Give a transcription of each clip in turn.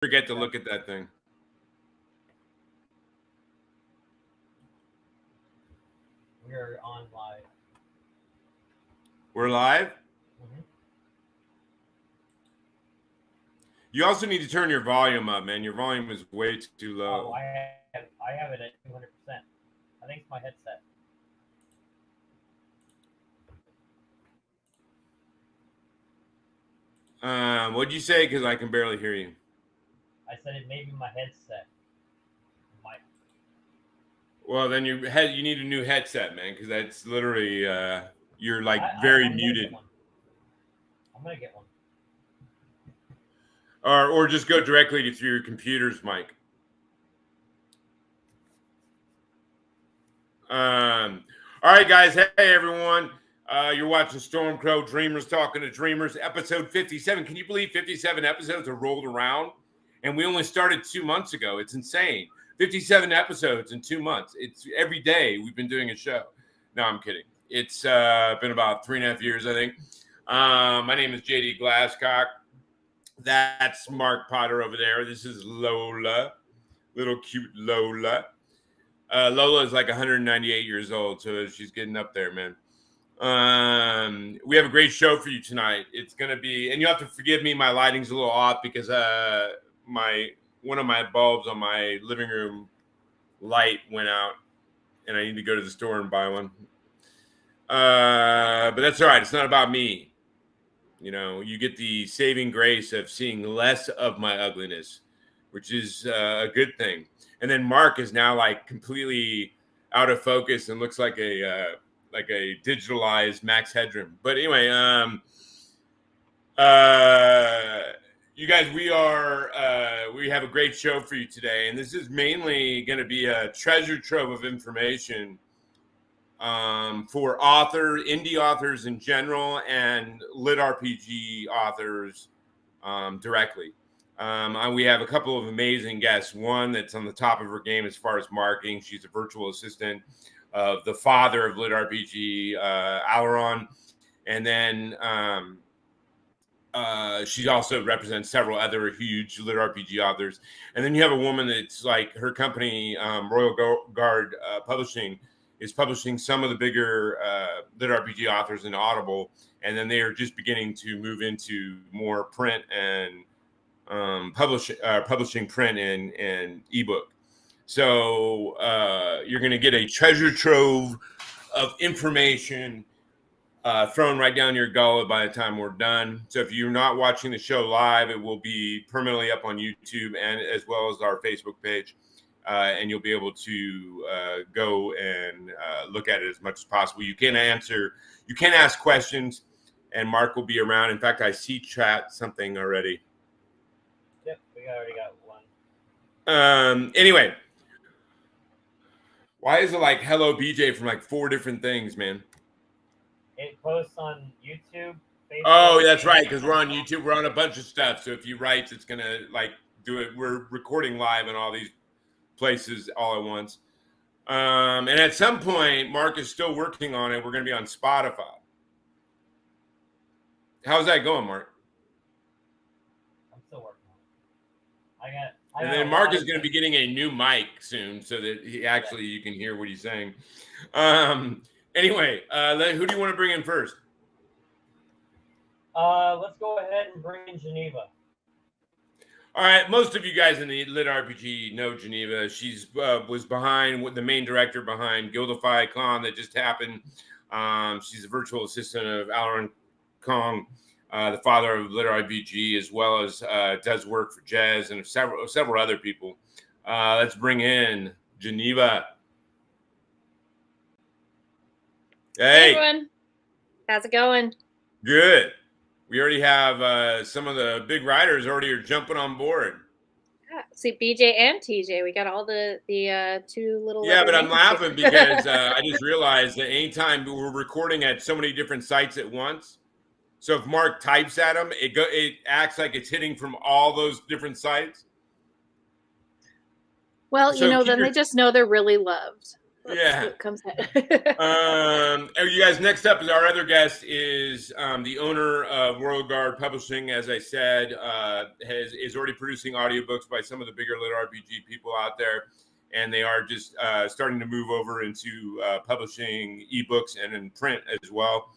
forget to look at that thing. We're on live. We're live? Mm-hmm. You also need to turn your volume up, man. Your volume is way too low. Oh, I have it at 200%. I think it's my headset. What'd you say? Because I can barely hear you. I said it may be my headset. Well, then you need a new headset, man, because that's literally you're like very muted. I'm gonna get one. Or just go directly to through your computer's mic. All right, guys. Hey, everyone. You're watching Stormcrow Dreamers Talking to Dreamers, episode 57. Can you believe 57 episodes are rolled around? And we only started 2 months ago. It's insane. 57 episodes in 2 months. It's every day we've been doing a show. No, I'm kidding. It's been about 3.5 years, I think. My name is JD Glasscock. That's Mark Potter over there. This is Lola, little cute Lola. Lola is like 198 years old, so she's getting up there, man. We have a great show for you tonight. It's going to be, and you have to forgive me, my lighting's a little off because one of my bulbs on my living room light went out, and I need to go to the store and buy one. But that's all right. It's not about me. You know, you get the saving grace of seeing less of my ugliness, which is a good thing. And then Mark is now like completely out of focus and looks like a digitalized Max Headroom. But anyway, you guys, we have a great show for you today, and this is mainly going to be a treasure trove of information for indie authors in general and LitRPG authors directly. We have a couple of amazing guests. One that's on the top of her game as far as marketing. She's a virtual assistant of the father of LitRPG, Alaron. And then she also represents several other huge LitRPG authors. And then you have a woman that's like her company, Royal Guard Publishing, is publishing some of the bigger LitRPG authors in Audible. And then they are just beginning to move into more print and publishing print and ebook. So you're going to get a treasure trove of information thrown right down your gullet by the time we're done. So if you're not watching the show live, it will be permanently up on YouTube and as well as our Facebook page. And you'll be able to go and look at it as much as possible. You can ask questions, and Mark will be around. In fact, I see chat something already. Yep, we already got one. Anyway, why is it like hello BJ from like 4 different things, man? It posts on YouTube, Facebook. Oh, that's right, because we're on YouTube. We're on a bunch of stuff. So if you write, it's gonna like do it. We're recording live in all these places all at once. And at some point, Mark is still working on it. We're gonna be on Spotify. How's that going, Mark? I'm still working on it. And then Mark is going to be getting a new mic soon so that you can hear what he's saying. Anyway, who do you want to bring in first? Let's go ahead and bring in Geneva. All right. Most of you guys in the LitRPG know Geneva. She's was behind the main director behind Guildify Con that just happened. She's a virtual assistant of Alaron Kong, the father of LitRPG, as well as does work for Jazz and several other people. Let's bring in Geneva. Hey everyone, how's it going? Good. We already have some of the big writers already are jumping on board. Yeah, see BJ and TJ. We got all the 2 little. Yeah, but I'm laughing because I just realized that anytime we're recording at so many different sites at once. So if Mark types at them, it acts like it's hitting from all those different sites. Well, so then they just know they're really loved. Yeah. What comes out. You guys, next up is our other guest is the owner of World Guard Publishing. As I said, is already producing audiobooks by some of the bigger LitRPG people out there, and they are just starting to move over into publishing ebooks and in print as well.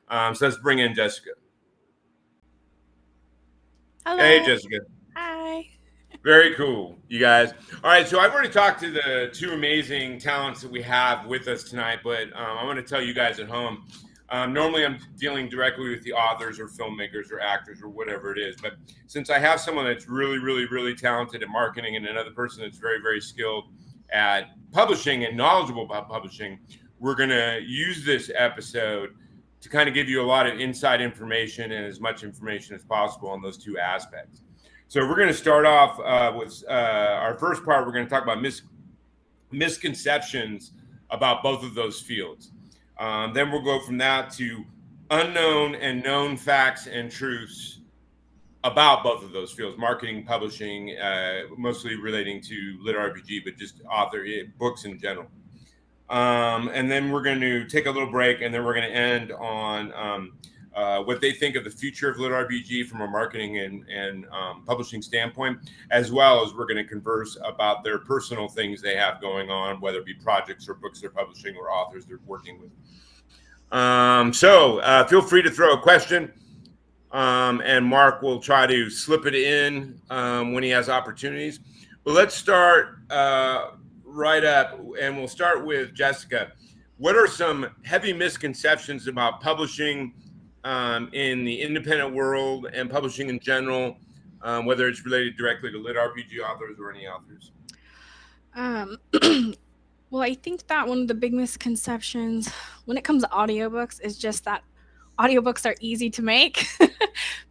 So let's bring in Jessica. Hello. Hey, Jessica. Hi. Very cool, you guys. All right, so I've already talked to the two amazing talents that we have with us tonight, but I want to tell you guys at home, normally I'm dealing directly with the authors or filmmakers or actors or whatever it is, but since I have someone that's really, really, really talented at marketing and another person that's very, very skilled at publishing and knowledgeable about publishing, we're going to use this episode to kind of give you a lot of inside information and as much information as possible on those two aspects. So we're going to start off with our first part. We're going to talk about misconceptions about both of those fields. Then we'll go from that to unknown and known facts and truths about both of those fields, marketing, publishing, mostly relating to LitRPG, but just author books in general. And then we're going to take a little break, and then we're going to end on what they think of the future of LitRPG from a marketing and publishing standpoint, as well as we're going to converse about their personal things they have going on, whether it be projects or books they're publishing or authors they're working with. So feel free to throw a question, and Mark will try to slip it in when he has opportunities. But let's start right up, and we'll start with Jessica. What are some heavy misconceptions about publishing in the independent world and publishing in general, whether it's related directly to LitRPG authors or any authors? Well, I think that one of the big misconceptions when it comes to audiobooks is just that audiobooks are easy to make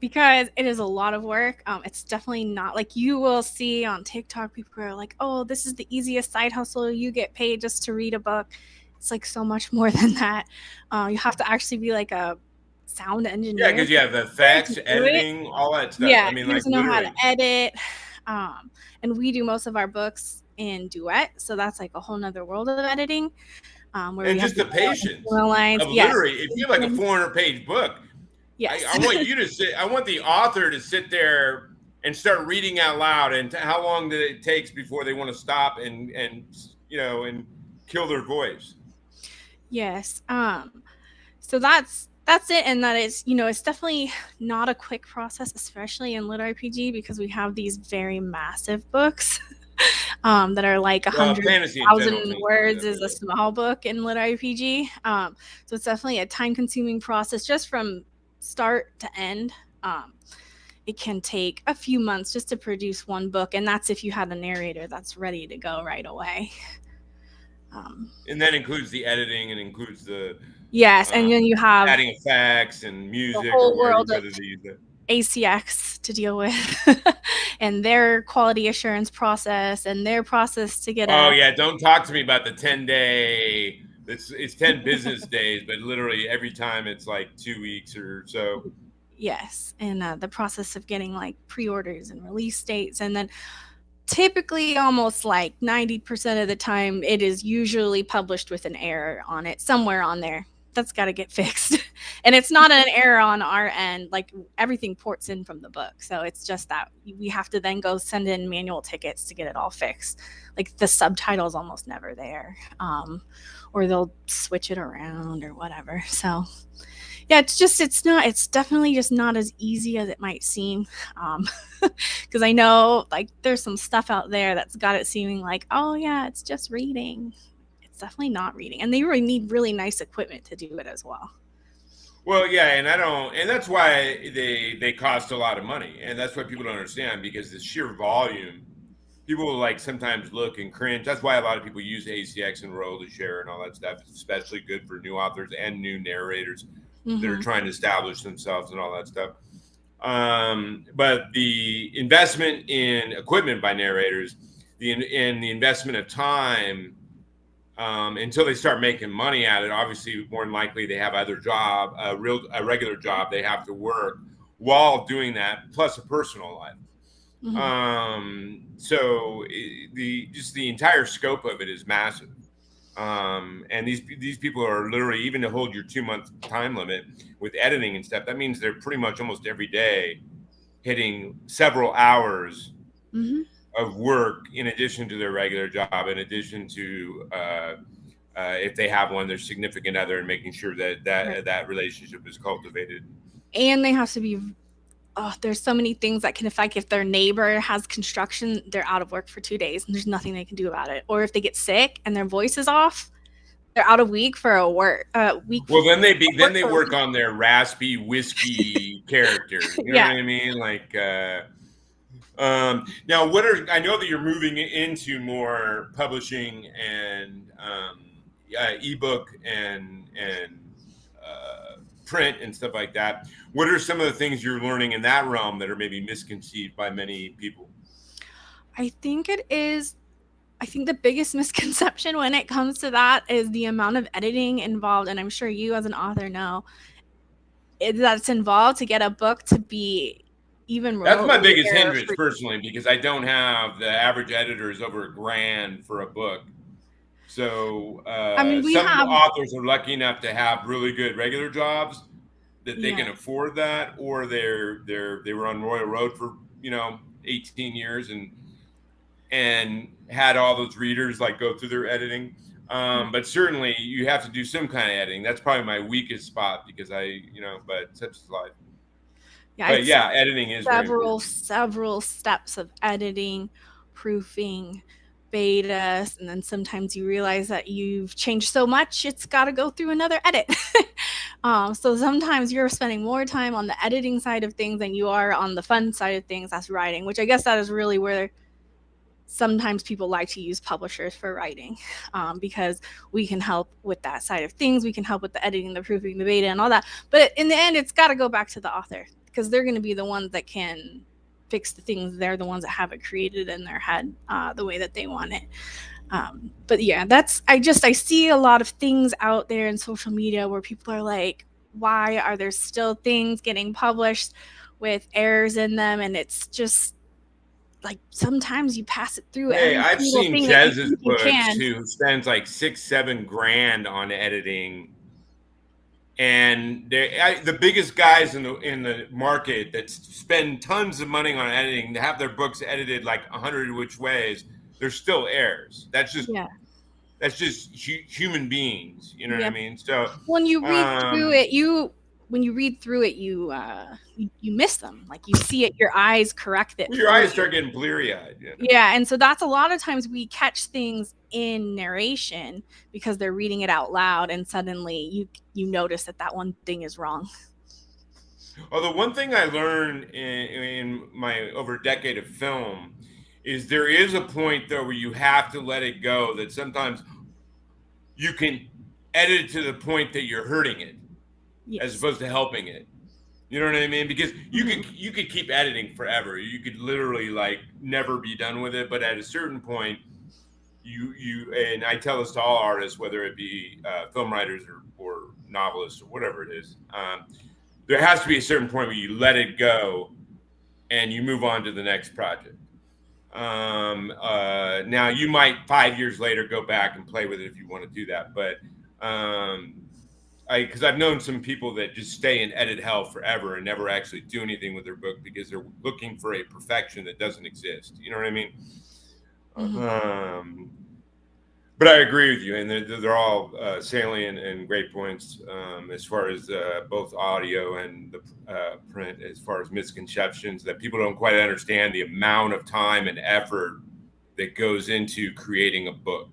because it is a lot of work. It's definitely not like you will see on TikTok. People are like, oh, this is the easiest side hustle. You get paid just to read a book. It's like so much more than that. You have to actually be like a sound engineer. Yeah, because you have effects, editing, all that stuff. Yeah, I mean, you like have to know literally. how to edit. And we do most of our books in duet, so that's like a whole nother world of editing. Where And we just have the patience lines. of Yes. literally, if you have like a 400-page book, Yes. I want you to sit. I want the author to sit there and start reading out loud. And how long did it takes before they want to stop and kill their voice? Yes. So that's it, and that is, it's definitely not a quick process, especially in LitRPG, because we have these very massive books that are like 100,000 words is a small book in LitRPG. So it's definitely a time-consuming process just from start to end. It can take a few months just to produce one book, and that's if you had a narrator that's ready to go right away. And that includes the editing and includes the and then you have adding effects and music, the whole world of that. ACX to deal with and their quality assurance process and their process to get don't talk to me about the 10-day. It's 10 business days, but literally every time it's like 2 weeks or so. Yes, and the process of getting like pre-orders and release dates, and then typically almost like 90% of the time it is usually published with an error on it somewhere on there. That's got to get fixed. And it's not an error on our end, like everything ports in from the book, so it's just that we have to then go send in manual tickets to get it all fixed. Like the subtitle's almost never there, or they'll switch it around or whatever. So yeah, it's definitely just not as easy as it might seem, because I know like there's some stuff out there that's got it seeming like, oh yeah, it's just reading. It's definitely not reading, and they really need really nice equipment to do it as well. Well, yeah, and that's why they cost a lot of money, and that's why people don't understand, because the sheer volume, people will like sometimes look and cringe. That's why a lot of people use ACX and royalty share and all that stuff. It's especially good for new authors and new narrators that are trying to establish themselves and all that stuff. But the investment in equipment by narrators, the investment of time until they start making money at it, obviously more than likely they have other job, a regular job they have to work while doing that, plus a personal life. So the entire scope of it is massive. And these people are literally, even to hold your 2-month time limit with editing and stuff, that means they're pretty much almost every day hitting several hours of work in addition to their regular job, in addition to if they have one, their significant other, and making sure that relationship is cultivated. And they have to be, there's so many things that can affect. If their neighbor has construction, they're out of work for 2 days and there's nothing they can do about it. Or if they get sick and their voice is off, they're out a week for a week. Well, then they work on their raspy whiskey character. You know what I mean? Like, now I know that you're moving into more publishing and ebook and print and stuff like that. What are some of the things you're learning in that realm that are maybe misconceived by many people? I think the biggest misconception when it comes to that is the amount of editing involved, and I'm sure you as an author know that's involved to get a book to be even. That's my biggest hindrance personally, because I don't have the average editors over $1,000 for a book. So some authors are lucky enough to have really good regular jobs that they can afford that, or they were on Royal Road for 18 years and had all those readers like go through their editing. But certainly you have to do some kind of editing. That's probably my weakest spot, because but such is life. Yeah, editing is several steps of editing, proofing, betas, and then sometimes you realize that you've changed so much it's got to go through another edit. So sometimes you're spending more time on the editing side of things than you are on the fun side of things, that's writing, which I guess that is really where sometimes people like to use publishers for writing, because we can help with that side of things. We can help with the editing, the proofing, the beta, and all that. But in the end, it's got to go back to the author, because they're going to be the ones that can fix the things. They're the ones that have it created in their head the way that they want it. But yeah, I see a lot of things out there in social media where people are like, why are there still things getting published with errors in them? And it's just like, sometimes you pass it through. Hey, I've seen Chez's books who spends like $6-7 grand on editing, and the biggest guys in the market that spend tons of money on editing, to have their books edited like 100 which ways, there's still errors. That's just human beings. You know what I mean? So when you read through it, you miss them. Like, you see it, your eyes correct it. Your eyes start getting bleary-eyed. Yeah, and so that's a lot of times we catch things in narration because they're reading it out loud, and suddenly you notice that one thing is wrong. Although one thing I learned in my over a decade of film is there is a point though where you have to let it go, that sometimes you can edit it to the point that you're hurting it, as opposed to helping it. You know what I mean? Because you could keep editing forever. You could literally like never be done with it. But at a certain point, and I tell this to all artists, whether it be film writers or novelists or whatever it is, there has to be a certain point where you let it go and you move on to the next project. Now you might 5 years later go back and play with it if you want to do that, but because I've known some people that just stay in edit hell forever and never actually do anything with their book because they're looking for a perfection that doesn't exist. You know what I mean? But I agree with you, and they're all salient and great points as far as both audio and the print, as far as misconceptions that people don't quite understand the amount of time and effort that goes into creating a book.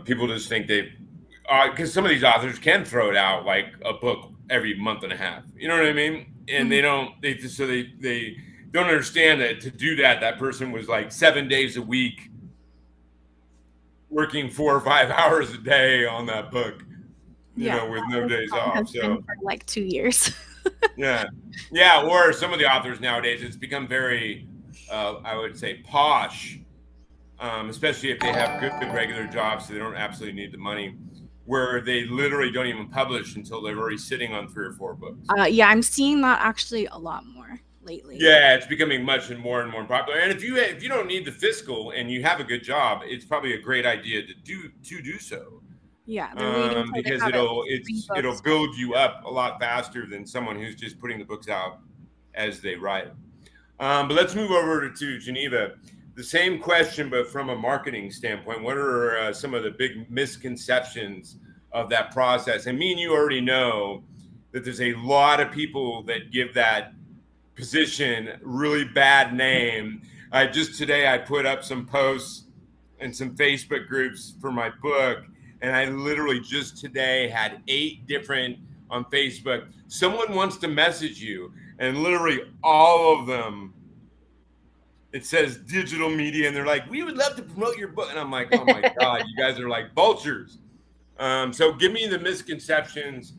People just think because some of these authors can throw it out like a book every month and a half. You know what I mean? And they don't understand that to do that person was like 7 days a week working 4 or 5 hours a day on that book, you know, with no days off. So for like 2 years. yeah. Or some of the authors nowadays, it's become very, I would say, posh, especially if they have good regular jobs, so they don't absolutely need the money, where they literally don't even publish until they're already sitting on 3 or 4 books. Yeah, I'm seeing that actually a lot more lately. Yeah, it's becoming much and more popular. And if you don't need the fiscal and you have a good job, it's probably a great idea to do so. Yeah, the reading credit Because have at least 3 it'll books. build you up a lot faster than someone who's just putting the books out as they write. But let's move over to Geneva. The same question, but from a marketing standpoint. What are some of the big misconceptions of that process? And me and you already know that there's a lot of people that give that position really bad name. Just today I put up some posts and some Facebook groups for my book, and I literally just today had 8 different on Facebook. Someone wants to message you, and literally all of them, it says digital media, and they're like, we would love to promote your book. And I'm like, oh my God, you guys are like vultures. So give me the misconceptions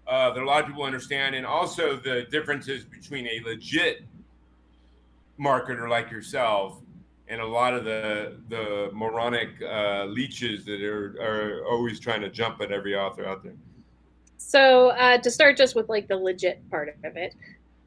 that a lot of people understand, and also the differences between a legit marketer like yourself and a lot of the moronic leeches that are always trying to jump at every author out there. So to start just with like the legit part of it,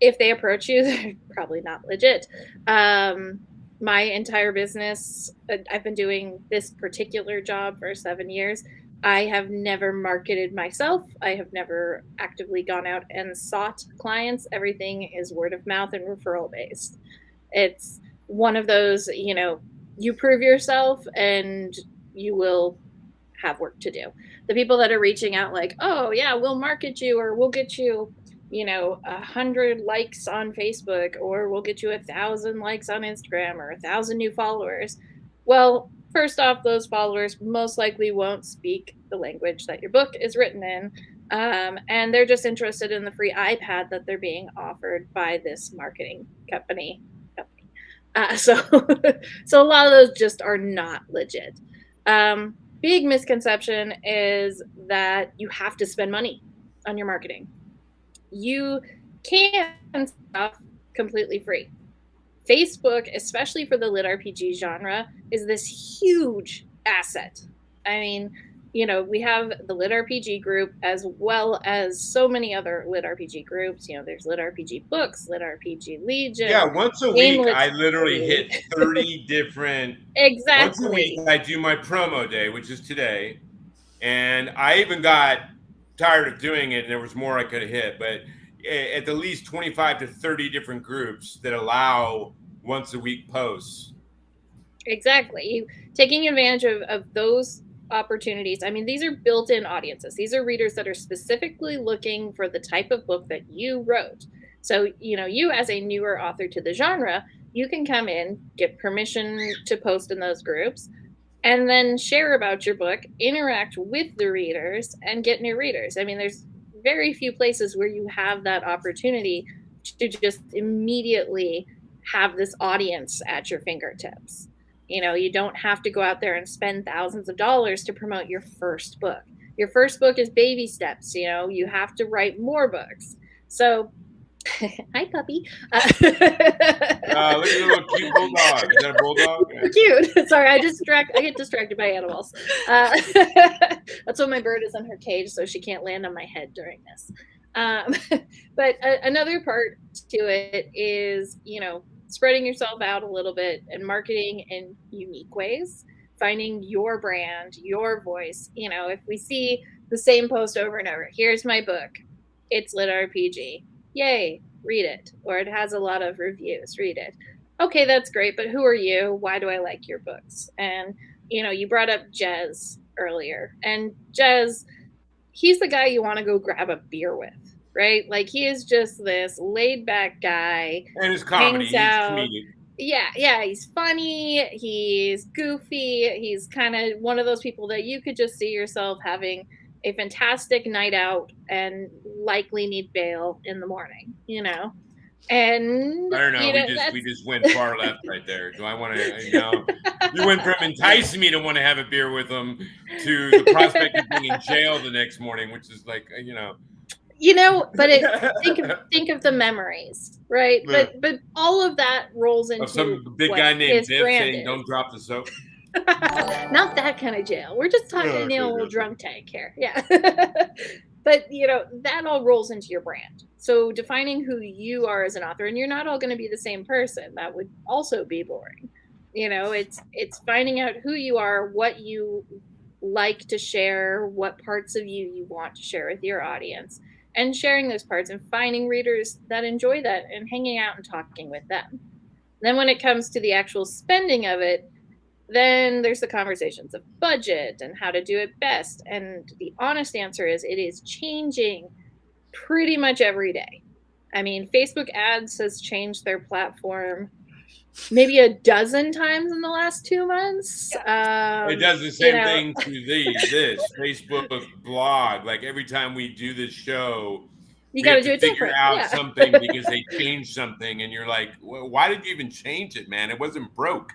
if they approach you, they're probably not legit. My entire business, I've been doing this particular job for 7 years. I have never marketed myself. I have never actively gone out and sought clients. Everything is word of mouth and referral based. It's one of those, you prove yourself and you will have work to do. The people that are reaching out like, oh yeah, we'll market you, or we'll get you, 100 likes on Facebook, or we'll get you 1,000 likes on Instagram, or 1,000 new followers. Well, first off, those followers most likely won't speak the language that your book is written in. And they're just interested in the free iPad that they're being offered by this marketing company. So a lot of those just are not legit. Big misconception is that you have to spend money on your marketing. You can stuff completely free. Facebook, especially for the LitRPG genre, is this huge asset. I mean, we have the LitRPG group as well as so many other LitRPG groups. There's LitRPG Books, LitRPG Legion. Yeah, once a week, I literally hit 30 different. Exactly. Once a week, I do my promo day, which is today. And I even got tired of doing it, and there was more I could have hit. But at the least 25 to 30 different groups that allow once a week posts. Exactly. Taking advantage of those opportunities. I mean, these are built-in audiences. These are readers that are specifically looking for the type of book that you wrote. So, you as a newer author to the genre, you can come in, get permission to post in those groups, and then share about your book, interact with the readers, and get new readers. I mean, there's very few places where you have that opportunity to just immediately have this audience at your fingertips. You don't have to go out there and spend thousands of dollars to promote your first book. Your first book is baby steps. You have to write more books. So, hi, puppy. Look at the little cute bulldog. Is that a bulldog? Yeah. Cute. Sorry, I get distracted by animals. That's why my bird is in her cage, so she can't land on my head during this. But another part to it is, spreading yourself out a little bit and marketing in unique ways, finding your brand, your voice. If we see the same post over and over, here's my book, it's LitRPG, yay, read it. Or it has a lot of reviews, read it. Okay, that's great, but who are you? Why do I like your books? And, you brought up Jez earlier. And Jez, he's the guy you want to go grab a beer with. Right? Like, he is just this laid back guy. And his comedy, he's comedic. Yeah, he's funny, he's goofy, he's kind of one of those people that you could just see yourself having a fantastic night out and likely need bail in the morning, And I don't know, we just went far left right there. Do I want to, you went from enticing me to want to have a beer with him to the prospect of being in jail the next morning, which is like, but think of the memories, right? Yeah. But all of that rolls into some big guy named Viv saying, "Don't drop the soap." Not that kind of jail. We're just talking, a little drunk tank here. Yeah. But that all rolls into your brand. So defining who you are as an author, and you're not all going to be the same person. That would also be boring. It's finding out who you are, what you like to share, what parts of you want to share with your audience, and sharing those parts and finding readers that enjoy that and hanging out and talking with them. Then when it comes to the actual spending of it, then there's the conversations of budget and how to do it best. And the honest answer is it is changing pretty much every day. I mean, Facebook ads has changed their platform maybe a dozen times in the last 2 months. It does the same thing to this Facebook blog. Like every time we do this show, you we got have to do to it figure different. out Yeah. something because they changed something, and you're like, well, why did you even change it, man? It wasn't broke.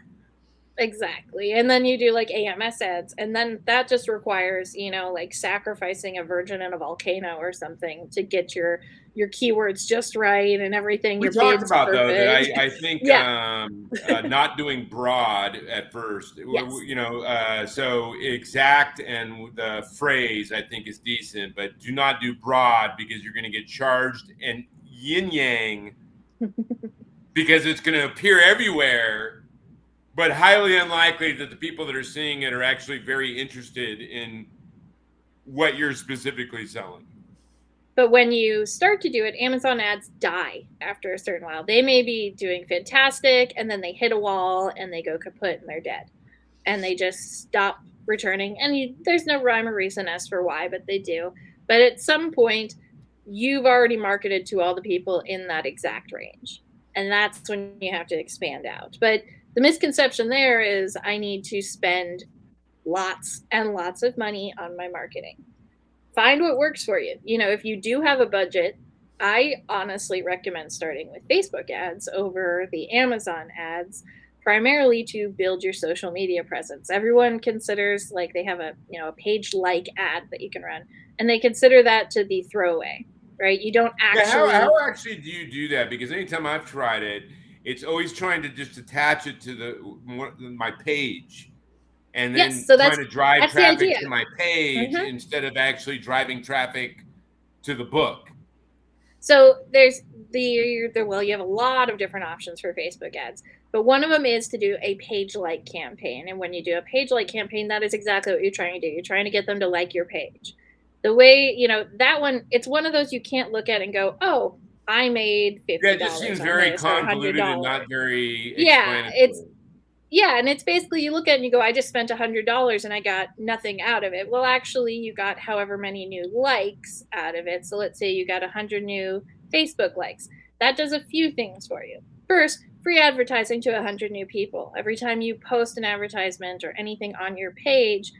Exactly. And then you do like AMS ads, and then that just requires, like sacrificing a virgin in a volcano or something to get your keywords just right and everything. We Your talked bids about though that perfect. I think Yeah. not doing broad at first, Yes. so exact and the phrase I think is decent, but do not do broad because you're going to get charged, and yin yang because it's going to appear everywhere, but highly unlikely that the people that are seeing it are actually very interested in what you're specifically selling. But when you start to do it, Amazon ads die after a certain while. They may be doing fantastic, and then they hit a wall and they go kaput and they're dead. And they just stop returning. And there's no rhyme or reason as for why, but they do. But at some point, you've already marketed to all the people in that exact range. And that's when you have to expand out. But the misconception there is I need to spend lots and lots of money on my marketing. Find what works for you. If you do have a budget, I honestly recommend starting with Facebook ads over the Amazon ads, primarily to build your social media presence. Everyone considers like they have a page like ad that you can run, and they consider that to be throwaway, right? You don't actually. Yeah, how actually do you do that? Because anytime I've tried it, it's always trying to just attach it to my page, and then Yes, so trying to drive that's the traffic idea. to my page Mhm. instead of actually driving traffic to the book. So there's you have a lot of different options for Facebook ads, but one of them is to do a page-like campaign. And when you do a page-like campaign, that is exactly what you're trying to do. You're trying to get them to like your page. The way, that one, it's one of those you can't look at and go, oh, I made $50 Yeah, it just seems very this, or convoluted and $100. not very Yeah, explanatory. and it's basically you look at it and you go, I just spent $100 and I got nothing out of it. Well, actually, you got however many new likes out of it. So let's say you got 100 new Facebook likes. That does a few things for you. First, free advertising to 100 new people. Every time you post an advertisement or anything on your page,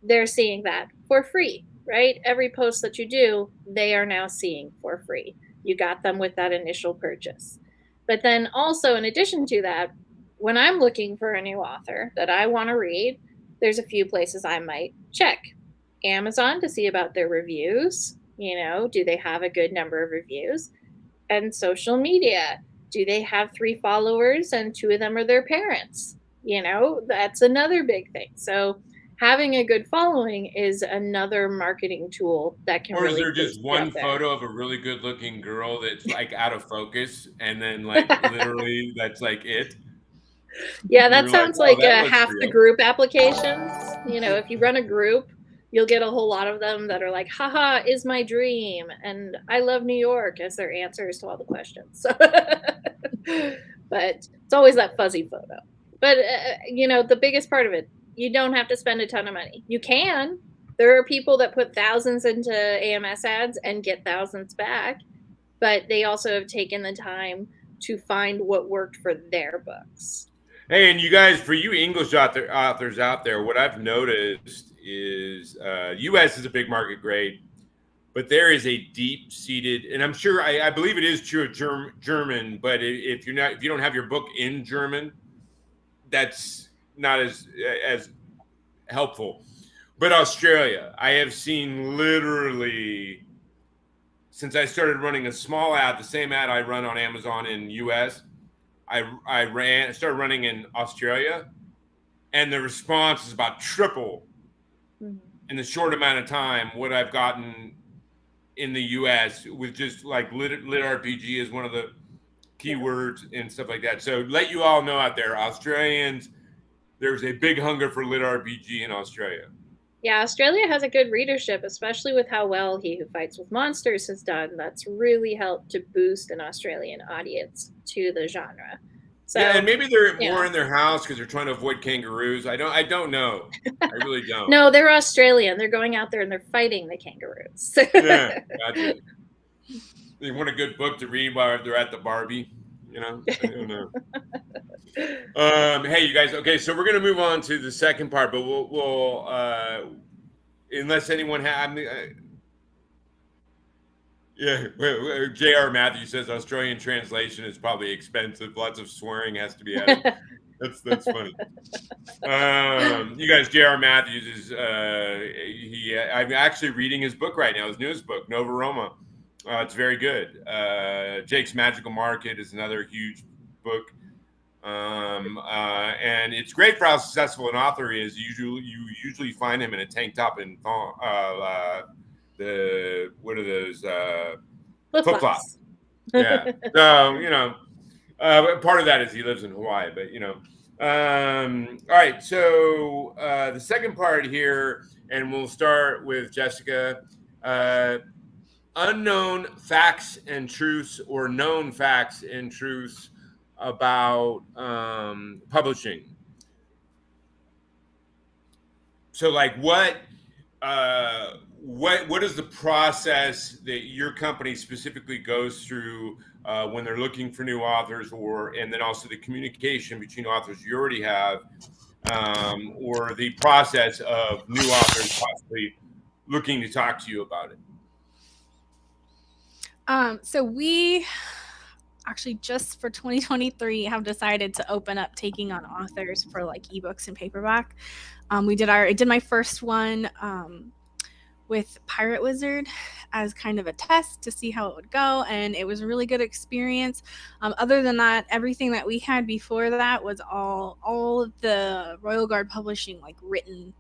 they're seeing that for free, right? Every post that you do, they are now seeing for free. You got them with that initial purchase. But then also, in addition to that, when I'm looking for a new author that I want to read, there's a few places I might check. Amazon to see about their reviews. Do they have a good number of reviews? And social media. Do they have 3 followers and 2 of them are their parents? That's another big thing. So having a good following is another marketing tool that can Or is really there just boost you one up there. photo of a really good looking girl that's like out of focus, and then like literally that's like it? Yeah, that You're like, sounds oh, like that looks half the real. group applications. If you run a group, you'll get a whole lot of them that are like, haha, is my dream. And I love New York as their answers to all the questions. But it's always that fuzzy photo. But, the biggest part of it, you don't have to spend a ton of money. You can. There are people that put thousands into AMS ads and get thousands back, but they also have taken the time to find what worked for their books. Hey, and you guys, for you English authors out there, what I've noticed is U.S. is a big market, great, but there is a deep-seated, and I'm sure I believe it is true of German, but if you don't have your book in German, that's not as helpful. But Australia, I have seen literally since I started running a small ad, the same ad I run on Amazon in U.S. I started running in Australia, and the response is about triple in the short amount of time what I've gotten in the U.S. with just like LitRPG is one of the keywords and stuff like that. So let you all know out there, Australians, there's a big hunger for LitRPG in Australia. Yeah, Australia has a good readership, especially with how well He Who Fights with Monsters has done. That's really helped to boost an Australian audience to the genre. So, yeah, and maybe they're you more know. in their house because they're trying to avoid kangaroos. I don't know. I really don't. No, they're Australian. They're going out there and they're fighting the kangaroos. Yeah, gotcha. They want a good book to read while they're at the Barbie. You know, I don't know. Hey, you guys. Okay, so we're gonna move on to the second part, but we'll unless anyone has. Yeah, J.R. Matthews says Australian translation is probably expensive. Lots of swearing has to be added. That's funny. You guys, J.R. Matthews is I'm actually reading his book right now, his newest book, Nova Roma. It's very good. Jake's Magical Market is another huge book. And it's great for how successful an author is. You usually find him in a tank top and what are those flip-flops. Yeah. So part of that is he lives in Hawaii, but all right, so the second part here, and we'll start with Jessica. Unknown facts and truths, or known facts and truths about publishing. So like what is the process that your company specifically goes through when they're looking for new authors, and then also the communication between authors you already have, or the process of new authors possibly looking to talk to you about it? So we actually just for 2023 have decided to open up taking on authors for like ebooks and paperback. I did my first one with Pirate Wizard as kind of a test to see how it would go, and it was a really good experience. Other than that, everything that we had before that was all of the Royal Guard Publishing like written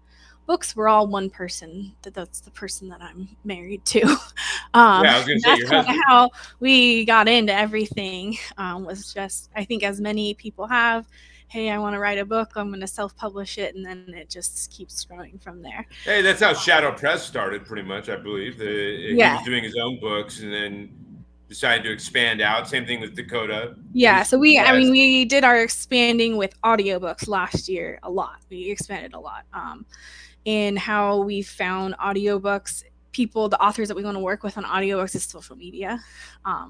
books were all one person. That's the person that I'm married to. Yeah, I was going to say that's kind of how we got into everything. Was just, I think, as many people have, hey, I want to write a book, I'm going to self-publish it, and then it just keeps growing from there. Hey, that's how Shadow Press started, pretty much, I believe. He was doing his own books and then decided to expand out. Same thing with Dakota. Yeah, so we did our expanding with audiobooks last year a lot. We expanded a lot. In how we found audiobooks, the authors that we want to work with on audiobooks is social media.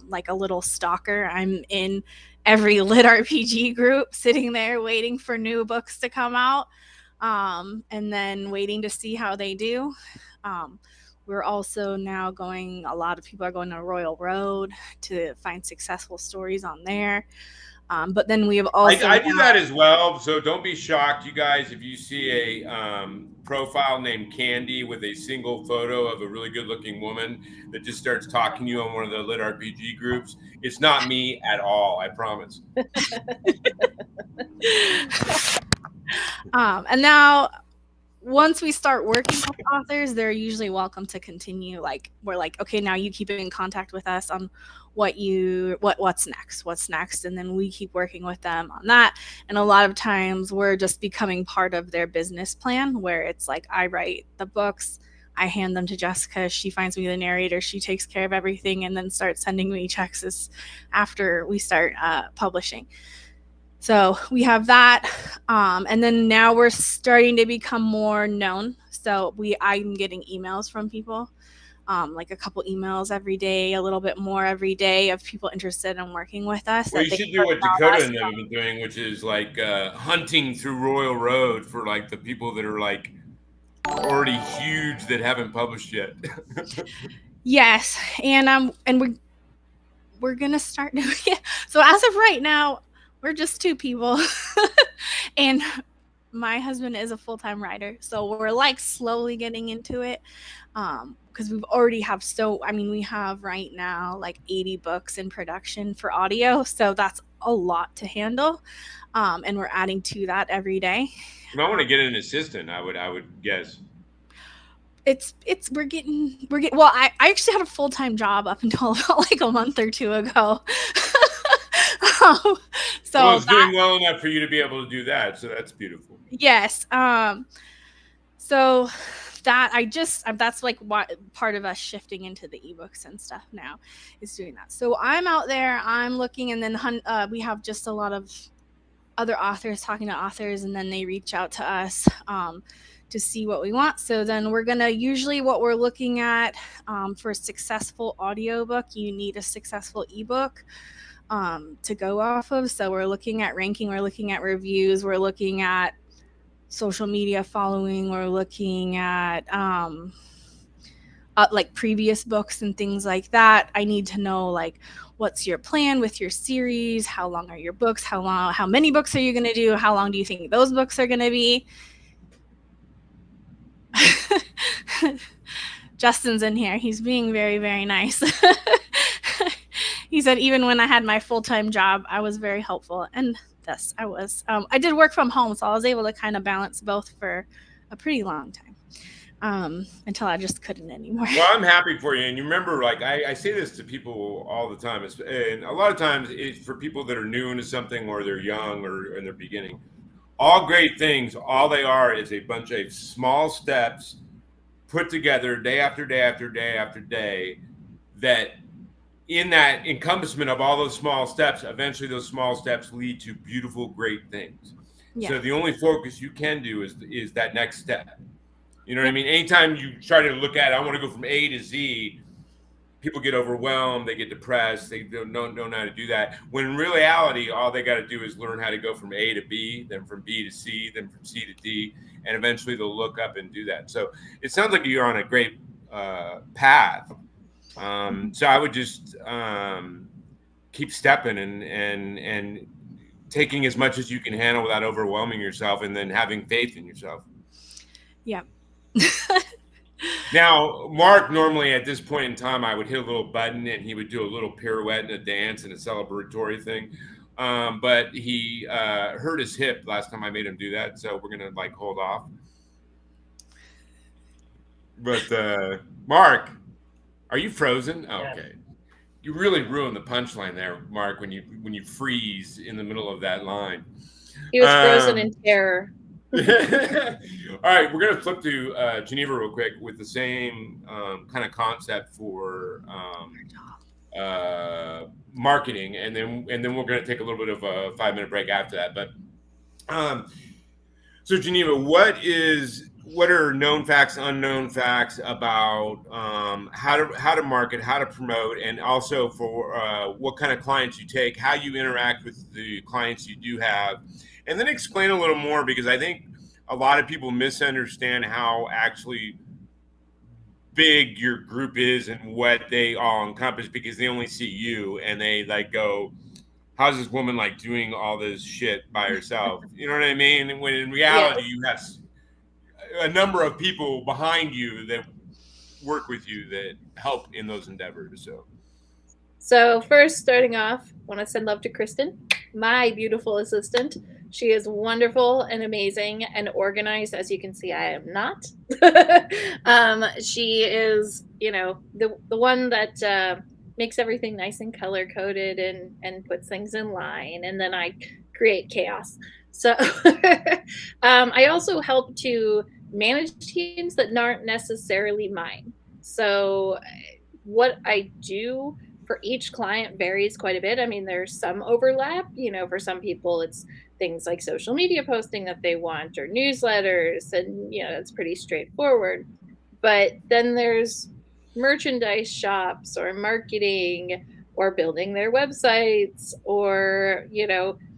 Like a little stalker, I'm in every LitRPG group, sitting there waiting for new books to come out, and then waiting to see how they do. We're also now a lot of people are going to Royal Road to find successful stories on there. But then we have also I do that as well, so don't be shocked, you guys, if you see a profile named Candy with a single photo of a really good-looking woman that just starts talking to you on one of the LitRPG groups. It's not me at all, I promise. And now, once we start working with authors, they're usually welcome to continue. Like, we're like, okay, now you keep in contact with us on what's next, and then we keep working with them on that. And a lot of times we're just becoming part of their business plan, where it's like, I write the books, I hand them to Jessica, she finds me the narrator, she takes care of everything, and then starts sending me checks after we start publishing. So we have that, and then now we're starting to become more known. So I'm getting emails from people, like a couple emails every day, a little bit more every day, of people interested in working with us. Well, you should do what Dakota and them have been doing, which is like hunting through Royal Road for like the people that are like already huge that haven't published yet. Yes, and we're gonna start doing it. So as of right now, we're just two people, and my husband is a full-time writer, so we're like slowly getting into it, because we have right now like 80 books in production for audio, so that's a lot to handle, and we're adding to that every day. I want to get an assistant, I would guess. it's we're getting well, I actually had a full-time job up until about like a month or two ago. So well, it's doing well enough for you to be able to do that, so that's beautiful. yes. So that's like what part of us shifting into the ebooks and stuff now is doing that. So I'm out there, I'm looking, and then we have just a lot of other authors talking to authors, and then they reach out to us to see what we want. So then we're gonna usually what we're looking at for a successful audiobook, you need a successful ebook to go off of. So we're looking at ranking, we're looking at reviews, we're looking at social media following, we're looking at like previous books and things like that. I need to know like what's your plan with your series, how long are your books, how many books are you going to do, how long do you think those books are going to be. Justin's in here, he's being very, very nice. He said even when I had my full-time job I was very helpful, and yes, I was. I did work from home, so I was able to kind of balance both for a pretty long time until I just couldn't anymore. Well, I'm happy for you. And you remember, like I say this to people all the time, and a lot of times it's for people that are new into something or they're young or in their beginning. All great things, all they are is a bunch of small steps put together day after day after day after day, that in that encompassment of all those small steps, eventually those small steps lead to beautiful, great things. Yeah. So the only focus you can do is that next step. You know what I mean? Anytime you try to look at it, I want to go from A to Z, people get overwhelmed, they get depressed, they don't know how to do that. When in reality, all they got to do is learn how to go from A to B, then from B to C, then from C to D, and eventually they'll look up and do that. So it sounds like you're on a great path. So I would just keep stepping and taking as much as you can handle without overwhelming yourself, and then having faith in yourself. Yeah. Now, Mark, normally at this point in time, I would hit a little button and he would do a little pirouette and a dance and a celebratory thing. But he hurt his hip last time I made him do that. So we're going to like hold off. But Mark, are you frozen? Oh, okay. You really ruined the punchline there, Mark, when you freeze in the middle of that line. He was frozen in terror. All right, we're gonna flip to Geneva real quick with the same kind of concept for marketing, and then we're gonna take a little bit of a 5-minute break after that. But so Geneva, what are known facts, unknown facts about how to market, how to promote, and also for what kind of clients you take, how you interact with the clients you do have, and then explain a little more, because I think a lot of people misunderstand how actually big your group is and what they all encompass, because they only see you and they like go, how's this woman like doing all this shit by herself? You know what I mean? When in reality, you have a number of people behind you that work with you that help in those endeavors. So first, starting off, I want to send love to Kristen, my beautiful assistant. She is wonderful and amazing and organized. As you can see, I am not. She is, the one that makes everything nice and color coded and puts things in line, and then I create chaos. So I also help to manage teams that aren't necessarily mine. So what I do for each client varies quite a bit. I mean, there's some overlap. For some people, it's things like social media posting that they want, or newsletters, and it's pretty straightforward. But then there's merchandise shops, or marketing, or building their websites, or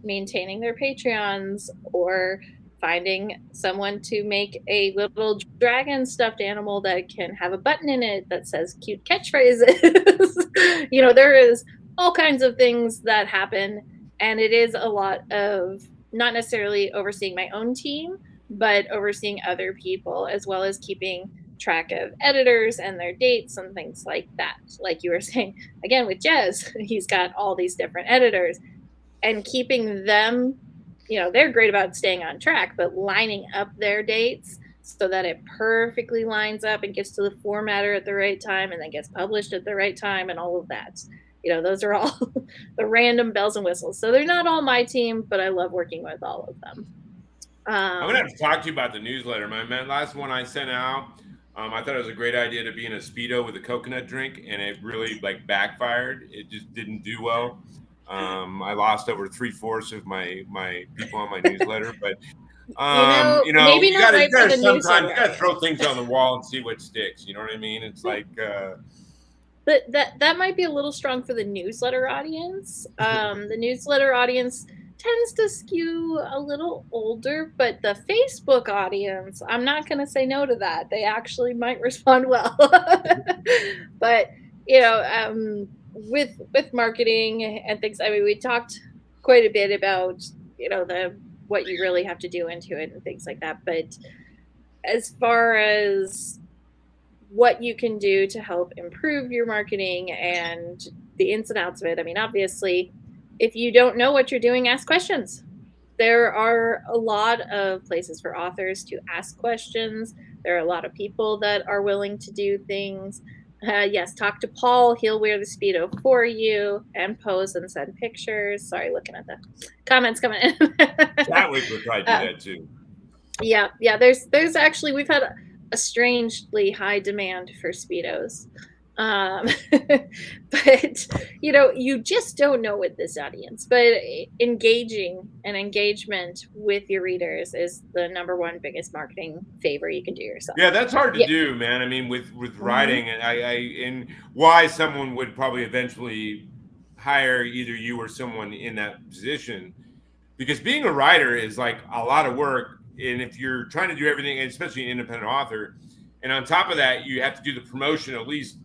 maintaining their Patreons, or finding someone to make a little dragon stuffed animal that can have a button in it that says cute catchphrases. There is all kinds of things that happen, and it is a lot of not necessarily overseeing my own team, but overseeing other people, as well as keeping track of editors and their dates and things like that. Like you were saying, again, with Jez, he's got all these different editors, and keeping them, they're great about staying on track, but lining up their dates so that it perfectly lines up and gets to the formatter at the right time and then gets published at the right time and all of that. Those are all the random bells and whistles. So they're not all my team, but I love working with all of them. I'm gonna have to talk to you about the newsletter, man. Last one I sent out, I thought it was a great idea to be in a Speedo with a coconut drink, and it really backfired. It just didn't do well. I lost over 3/4 of my people on my newsletter, but maybe you not gotta right for the sometimes newsletter. you gotta throw things on the wall and see what sticks. You know what I mean? It's like. But that might be a little strong for the newsletter audience. The newsletter audience tends to skew a little older, but the Facebook audience, I'm not going to say no to that. They actually might respond well. But with marketing and things, I mean, we talked quite a bit about what you really have to do into it and things like that. But as far as what you can do to help improve your marketing and the ins and outs of it. I mean, obviously, if you don't know what you're doing, ask questions. There are a lot of places for authors to ask questions. There are a lot of people that are willing to do things. Yes, talk to Paul. He'll wear the Speedo for you and pose and send pictures. Sorry, looking at the comments coming in. Chadwick would probably do that too. Yeah. There's actually, we've had a strangely high demand for Speedos. But you just don't know with this audience. But engagement with your readers is the number one biggest marketing favor you can do yourself. Yeah, that's hard to do, man. I mean, with writing, and and why someone would probably eventually hire either you or someone in that position, because being a writer is like a lot of work. And if you're trying to do everything, especially an independent author, and on top of that, you have to do the promotion, at least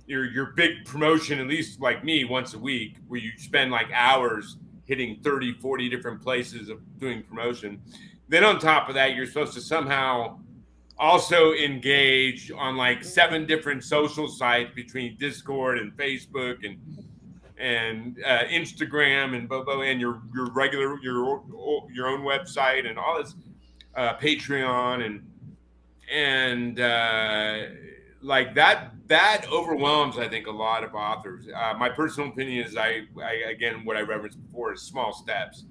your big promotion, at least like me, once a week, where you spend like hours hitting 30, 40 different places of doing promotion. Then on top of that, you're supposed to somehow also engage on like 7 different social sites between Discord and Facebook and Instagram and your regular your own website and all this Patreon and like that overwhelms, I think, a lot of authors. My personal opinion is I again, what I referenced before is small steps.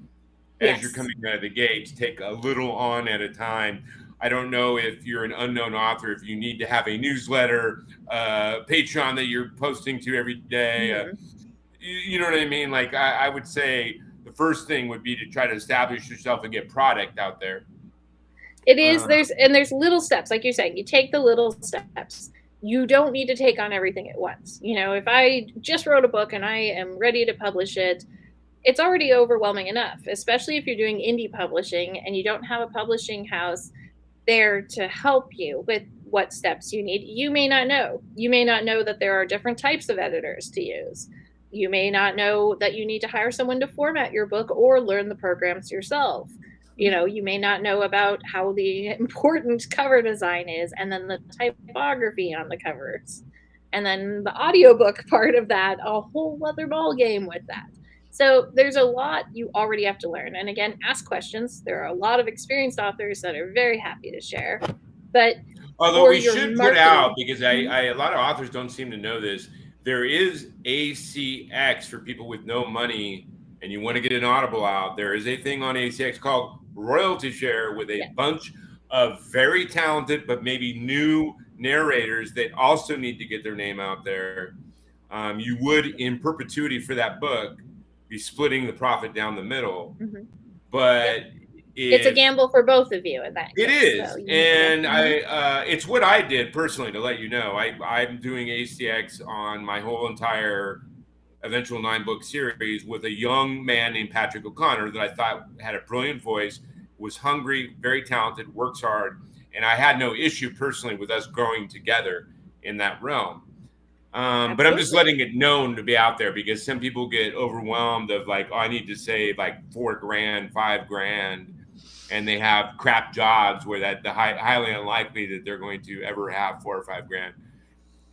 As you're coming out of the gates, take a little on at a time. I don't know if you're an unknown author, if you need to have a newsletter, Patreon that you're posting to every day. You know what I mean? Like I would say the first thing would be to try to establish yourself and get product out there. It is, there's little steps, like you're saying, you take the little steps. You don't need to take on everything at once. If I just wrote a book and I am ready to publish it, it's already overwhelming enough, especially if you're doing indie publishing and you don't have a publishing house there to help you with what steps you need. You may not know. You may not know that there are different types of editors to use. You may not know that you need to hire someone to format your book or learn the programs yourself. You may not know about how the important cover design is, and then the typography on the covers, and then the audiobook part of that, a whole other ball game with that. So there's a lot you already have to learn. And again, ask questions. There are a lot of experienced authors that are very happy to share. But although we should put out, because a lot of authors don't seem to know this, there is ACX for people with no money and you want to get an Audible out. There is a thing on ACX called royalty share with a bunch of very talented but maybe new narrators that also need to get their name out there. You would, in perpetuity for that book, be splitting the profit down the middle. But it's a gamble for both of you in that case. It is. So and it's what I did personally, to let you know. I'm doing ACX on my whole entire eventual 9-book series with a young man named Patrick O'Connor that I thought had a brilliant voice, was hungry, very talented, works hard, and I had no issue personally with us growing together in that realm. But I'm just letting it known to be out there, because some people get overwhelmed of like, oh, I need to save like $4,000, $5,000, and they have crap jobs where the highly unlikely that they're going to ever have $4,000 or $5,000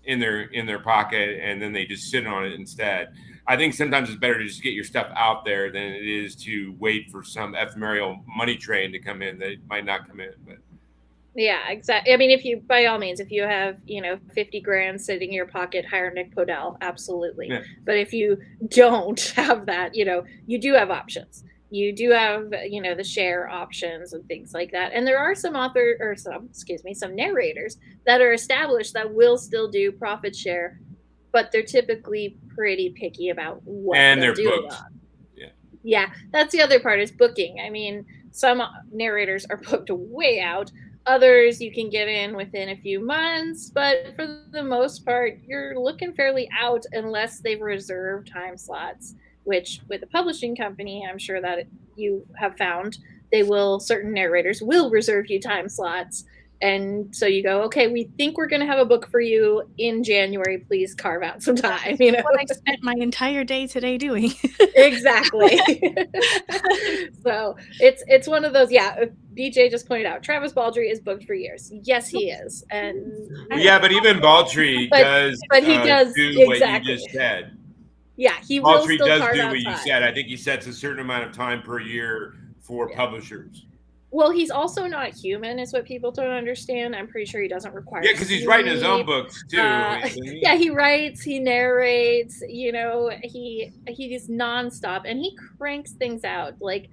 in their pocket, and then they just sit on it instead. I think sometimes it's better to just get your stuff out there than it is to wait for some ephemeral money train to come in that might not come in. But Yeah, exactly. I mean, if you, by all means, if you have, 50 grand sitting in your pocket, hire Nick Podell, absolutely. Yeah. But if you don't have that, you do have options. You do have, the share options and things like that. And there are some narrators that are established that will still do profit share, but they're typically pretty picky about what And they'll they're do it booked. on. Yeah. Yeah, that's the other part is booking. I mean, some narrators are booked way out. Others you can get in within a few months, but for the most part, you're looking fairly out unless they've reserved time slots, which with a publishing company, I'm sure that you have found certain narrators will reserve you time slots. And so you go, okay, we think we're going to have a book for you in January. Please carve out some time, What I spent my entire day today doing. Exactly. So it's one of those. Yeah, BJ just pointed out Travis Baldry is booked for years. Yes, he is, and Well, yeah, but even Baldry but does but he does do what you exactly. just said. Yeah, he will Baldry still does carve do out what you time. said. I think he sets a certain amount of time per year for Yeah. publishers. Well, he's also not human, is what people don't understand. I'm pretty sure he doesn't require. Yeah, because he's writing his own books too. Yeah, he writes, he narrates. He's nonstop, and he cranks things out. Like,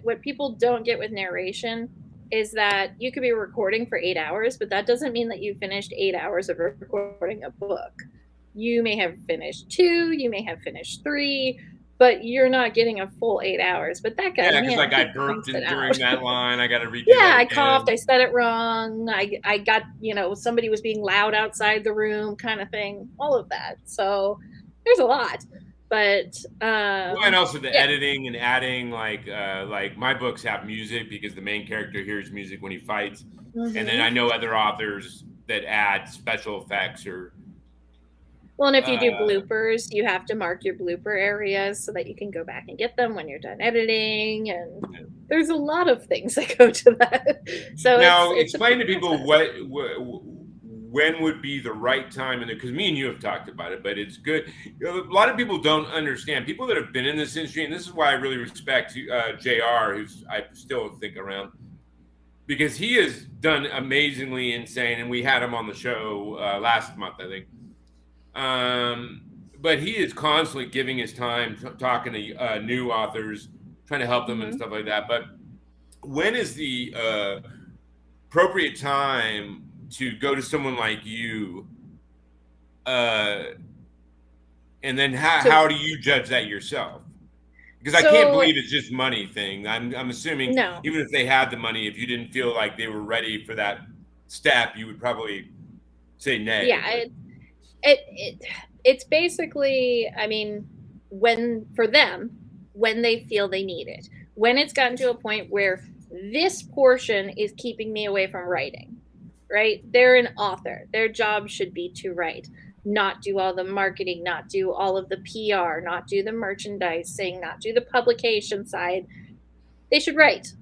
what people don't get with narration is that you could be recording for 8 hours, but that doesn't mean that you finished 8 hours of recording a book. You may have finished 2, you may have finished 3, but you're not getting a full 8 hours. But that guy, Yeah, because man, like I he burped cranks it during out. that line. I got to redo Yeah, that I again. coughed. I said it wrong. I got, somebody was being loud outside the room, kind of thing. All of that. So there's a lot, but Well, and also the yeah. editing and adding, like my books have music because the main character hears music when he fights, and then I know other authors that add special effects or. Well, and if you do bloopers, you have to mark your blooper areas so that you can go back and get them when you're done editing. And there's a lot of things that go to that. So now, it's explain to people when would be the right time, and because me and you have talked about it, but it's good. A lot of people don't understand. People that have been in this industry, and this is why I really respect JR, who's I still think around, because he has done amazingly insane, and we had him on the show last month, I think. But he is constantly giving his time talking to new authors, trying to help them and stuff like that. But when is the appropriate time to go to someone like you? And then how do you judge that yourself? Because I can't believe it's just money thing. I'm assuming even if they had the money, if you didn't feel like they were ready for that step, you would probably say nay. Yeah, it's basically, I mean, when they feel they need it, when it's gotten to a point where this portion is keeping me away from writing, right? They're an author. Their job should be to write, not do all the marketing, not do all of the PR, not do the merchandising, not do the publication side. They should write.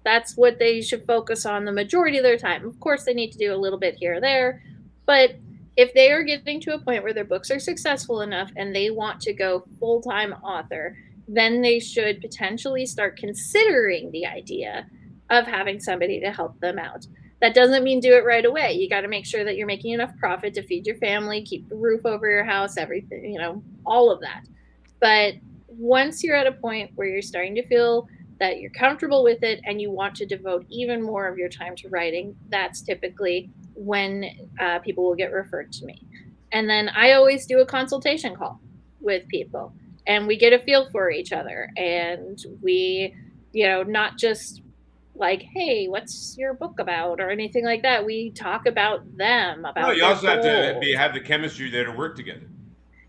That's what they should focus on the majority of their time. Of course, they need to do a little bit here or there, but if they are getting to a point where their books are successful enough and they want to go full-time author, then they should potentially start considering the idea of having somebody to help them out. That doesn't mean do it right away. You got to make sure that you're making enough profit to feed your family, keep the roof over your house, everything, all of that. But once you're at a point where you're starting to feel that you're comfortable with it and you want to devote even more of your time to writing, that's typically when people will get referred to me. And then I always do a consultation call with people, and we get a feel for each other, and we, not just like, hey, what's your book about or anything like that. We talk about them, about well, you also have goals. to have the chemistry there to work together.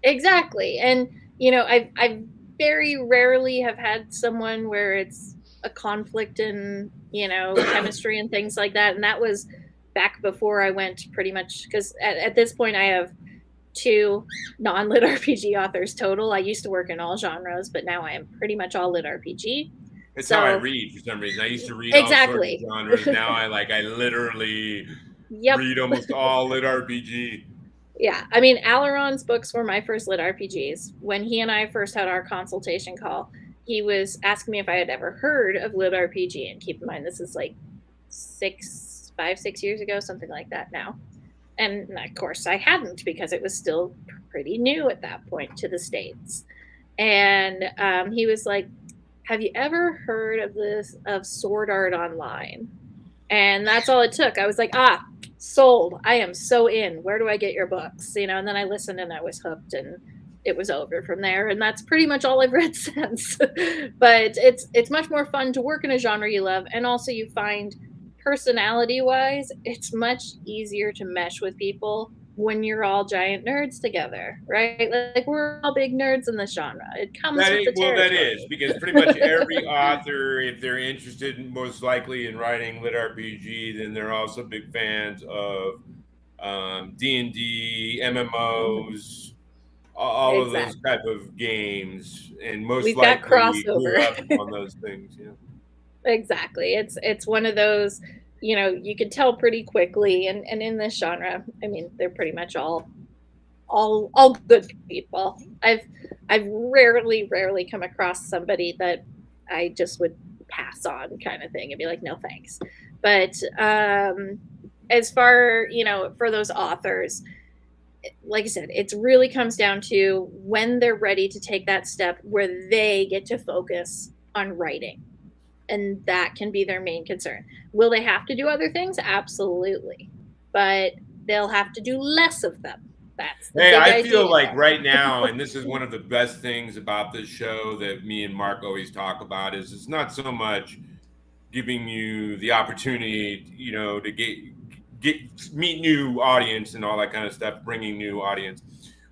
Exactly. And I very rarely have had someone where it's a conflict in chemistry and things like that, and that was back before I went pretty much, because at this point I have 2 non-lit RPG authors total. I used to work in all genres, but now I am pretty much all lit RPG. It's how I read for some reason. I used to read all sorts of genres. Now I literally read almost all lit RPG. Yeah, I mean, Alaron's books were my first lit RPGs. When he and I first had our consultation call, he was asking me if I had ever heard of lit RPG. And keep in mind, this is like 6 5-6 years ago, something like that now. And of course, I hadn't, because it was still pretty new at that point to the States. And he was like, "Have you ever heard of Sword Art Online?" And that's all it took. I was like, sold. I am so in. Where do I get your books? And then I listened and I was hooked, and it was over from there. And that's pretty much all I've read since. But it's much more fun to work in a genre you love. And also you find, personality wise, it's much easier to mesh with people when you're all giant nerds together, right? Like we're all big nerds in this genre. It comes with the territory. That is, because pretty much every author, if they're interested most likely in writing LitRPG, then they're also big fans of D&D, MMOs, all of those type of games, and most likely grew up on those things. Exactly. It's one of those, you can tell pretty quickly, and in this genre, I mean, they're pretty much all good people. I've rarely come across somebody that I just would pass on, kind of thing, and be like, no thanks. But as far, for those authors, like I said, it really comes down to when they're ready to take that step where they get to focus on writing. And that can be their main concern. Will they have to do other things? Absolutely. But they'll have to do less of them. That's the big I feel idea. like right now, and this is one of the best things about this show that me and Mark always talk about, is it's not so much giving you the opportunity, to meet new audience and all that kind of stuff, bringing new audience,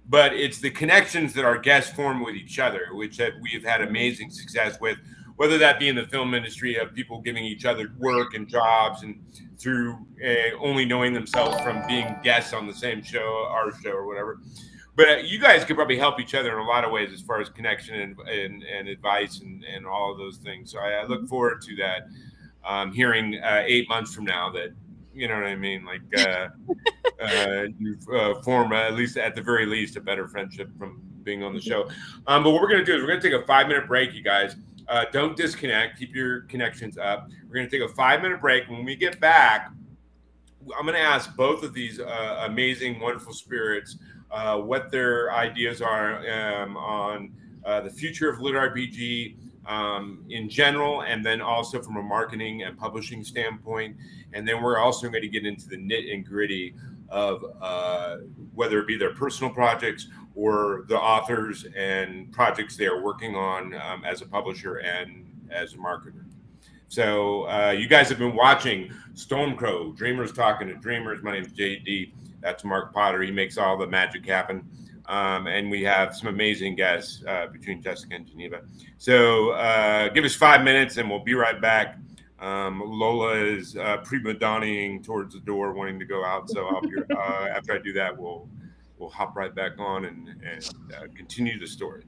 but it's the connections that our guests form with each other, which we've had amazing success with, whether that be in the film industry of people giving each other work and jobs, and through only knowing themselves from being guests on the same show, our show or whatever. But you guys could probably help each other in a lot of ways as far as connection and advice and all of those things. So I look forward to that, hearing 8 months from now that, you know what I mean? Like you form, at the very least, a better friendship from being on the show. But what we're going to do is we're going to take a 5-minute break, you guys. Don't disconnect. Keep your connections up. We're going to take a 5-minute break. When we get back, I'm going to ask both of these amazing, wonderful spirits what their ideas are on the future of LitRPG in general, and then also from a marketing and publishing standpoint. And then we're also going to get into the nit and gritty of whether it be their personal projects or the authors and projects they are working on as a publisher and as a marketer. So you guys have been watching Stormcrow, Dreamers Talking to Dreamers. My name is JD. That's Mark Potter. He makes all the magic happen. And we have some amazing guests between Jessica and Geneva. So give us 5 minutes and we'll be right back. Lola is prima donning towards the door, wanting to go out. So I'll be, after I do that, we'll hop right back on and continue the story.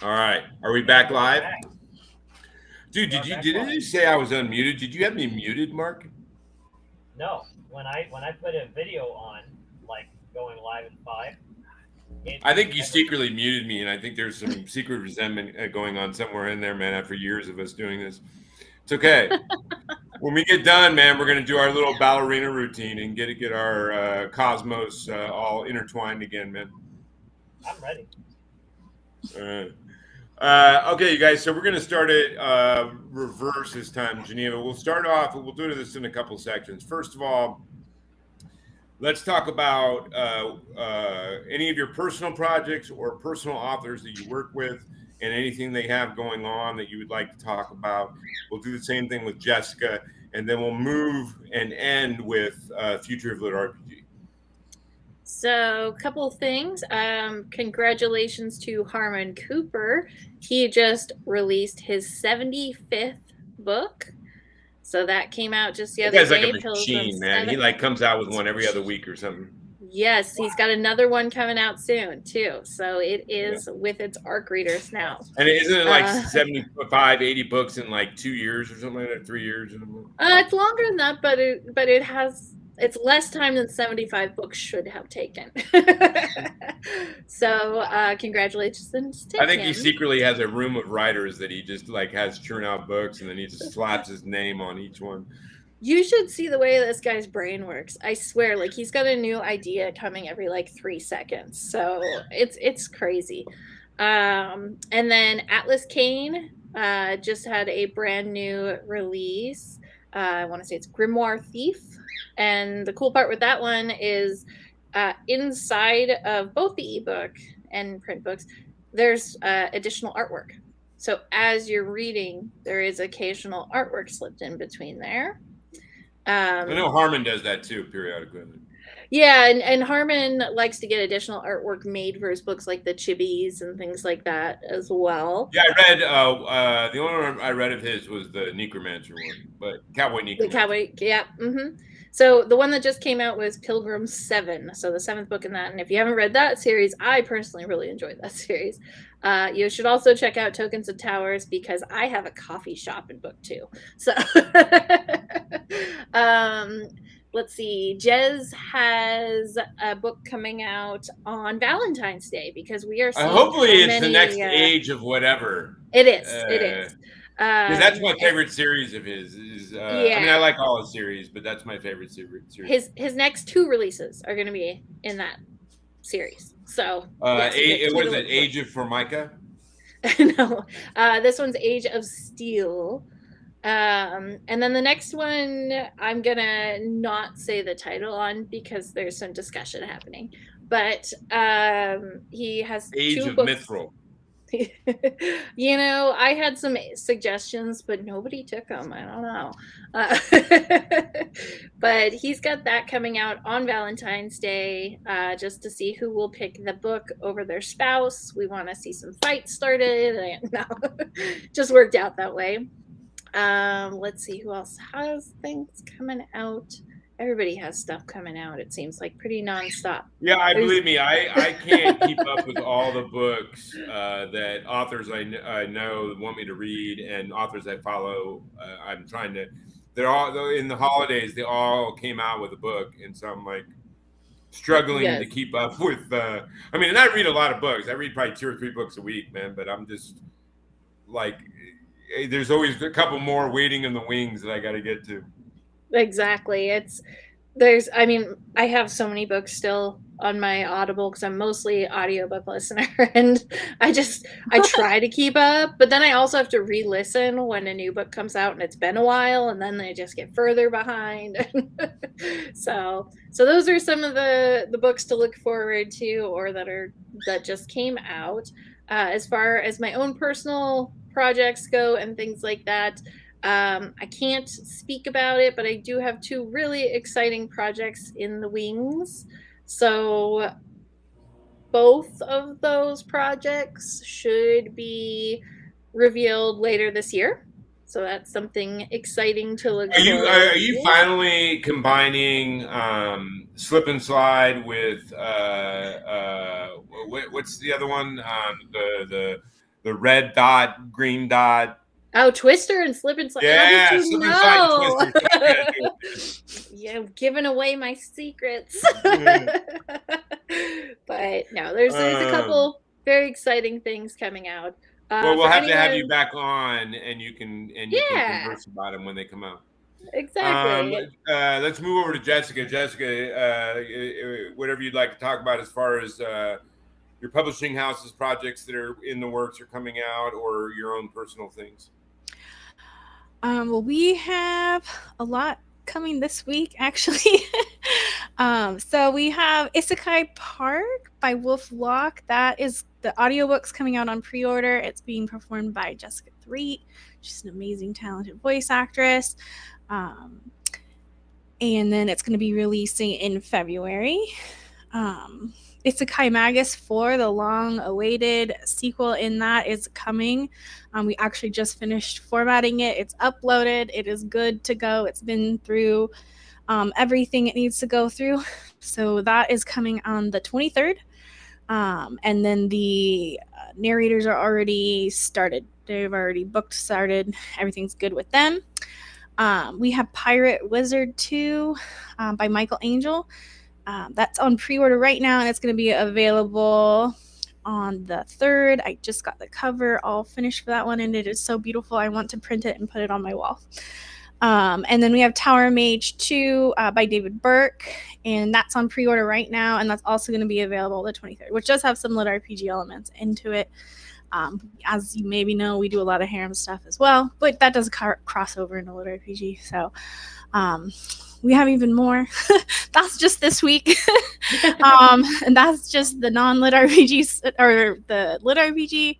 All right. Are we back live? Back. Dude, We're did back you live. say I was unmuted? Did you have me muted, Mark? No, when I put a video on, like going live in 5. I think you secretly muted me, and I think there's some secret resentment going on somewhere in there, man, after years of us doing this. It's okay. When we get done, man, we're going to do our little ballerina routine and get our cosmos all intertwined again, man. I'm ready. Okay, you guys, so we're going to start it reverse this time, Geneva. We'll start off, we'll do this in a couple sections. First of all, let's talk about any of your personal projects or personal authors that you work with and anything they have going on that you would like to talk about. We'll do the same thing with Jessica, and then we'll move and end with Future of LitRPG. So, a couple of things. Congratulations to Harmon Cooper. He just released his 75th book. So that came out just the other That guy's day. like a machine, man. He like comes out with one every other week or something. Yes, he's got another one coming out soon too. So it is with its ARC readers now. And isn't it like 75, 80 books in like 2 years or something like that? 3 years? It's longer than that, but it's less time than 75 books should have taken. So congratulations to I think him. he secretly has a room of writers that he just like has churn out books, and then he just slaps his name on each one. You should see the way this guy's brain works. I swear, like he's got a new idea coming every like 3 seconds. So it's crazy. And then Atlas Kane just had a brand new release. I want to say it's Grimoire Thief. And the cool part with that one is inside of both the ebook and print books, there's additional artwork. So as you're reading, there is occasional artwork slipped in between there. I know Harmon does that too periodically. Yeah, and Harmon likes to get additional artwork made for his books, like the chibis and things like that as well. Yeah, I read the only one I read of his was the Necromancer one, but Cowboy Necromancer. The Cowboy, yeah. Mm-hmm. So the one that just came out was Pilgrim 7, so the 7th book in that. And if you haven't read that series, I personally really enjoyed that series. You should also check out Tokens of Towers because I have a coffee shop in book 2. So let's see. Jez has a book coming out on Valentine's Day because we are seeing hopefully it's the next age of whatever. It is. It is. Because that's my favorite series of his. I mean, I like all his series, but that's my favorite series. His next 2 releases are going to be in that series. So, what is it? Age of Formica? No, this one's Age of Steel. And then the next one, I'm gonna not say the title on because there's some discussion happening. But he has Age 2 of books. Mithril. You know, I had some suggestions, but nobody took them. I don't know. But he's got that coming out on Valentine's Day, just to see who will pick the book over their spouse. We want to see some fights started. And no, just worked out that way. Let's see who else has things coming out. Everybody has stuff coming out. It seems like pretty nonstop. Yeah, believe me, I can't keep up with all the books that authors I know want me to read and authors I follow. I'm trying to. They're all in the holidays. They all came out with a book, and so I'm like struggling to keep up with. I mean, and I read a lot of books. I read probably 2 or 3 books a week, man. But I'm just like, there's always a couple more waiting in the wings that I got to get to. Exactly. I mean, I have so many books still on my Audible because I'm mostly audiobook listener, and I try to keep up, but then I also have to re-listen when a new book comes out and it's been a while, and then they just get further behind. So those are some of the books to look forward to or that just came out. As far as my own personal projects go and things like that, I can't speak about it, but I do have 2 really exciting projects in the wings. So both of those projects should be revealed later this year. So that's something exciting to look forward to. Are you finally combining Slip and Slide with what's the other one? The the red dot, green dot. Oh, Twister and Slip and Slide. Yeah, How did you Slip and Slide and know? Twister. So I'm gonna do it. Yeah, giving away my secrets. Yeah. But no, there's a couple very exciting things coming out. Well, we'll For have to have you anyone, back on, and you can yeah, converse about them when they come out. exactly. Let's move over to Jessica. Jessica, whatever you'd like to talk about as far as your publishing houses, projects that are in the works or coming out, or your own personal things. Well, we have a lot coming this week, actually. So we have Isekai Park by Wolf Locke. That is the audiobook's coming out on pre-order. It's being performed by Jessica Threet. She's an amazing, talented voice actress. And then it's going to be releasing in February. Isekai Magus 4, the long-awaited sequel in that, is coming. We actually just finished formatting it. It's uploaded. It is good to go. It's been through everything it needs to go through. So that is coming on the 23rd. And then the narrators are already started. They've already started. Everything's good with them. We have Pirate Wizard 2 by Michael Angel. That's on pre-order right now, and it's going to be available on the 3rd. I just got the cover all finished for that one, and it is so beautiful. I want to print it and put it on my wall. And then we have Tower Mage 2 by David Burke, and that's on pre-order right now, and that's also going to be available the 23rd, which does have some LitRPG elements into it. As you maybe know, we do a lot of harem stuff as well, but that does cross over into LitRPG. So we have even more. That's just this week. And that's just the non-LitRPG or the LitRPG.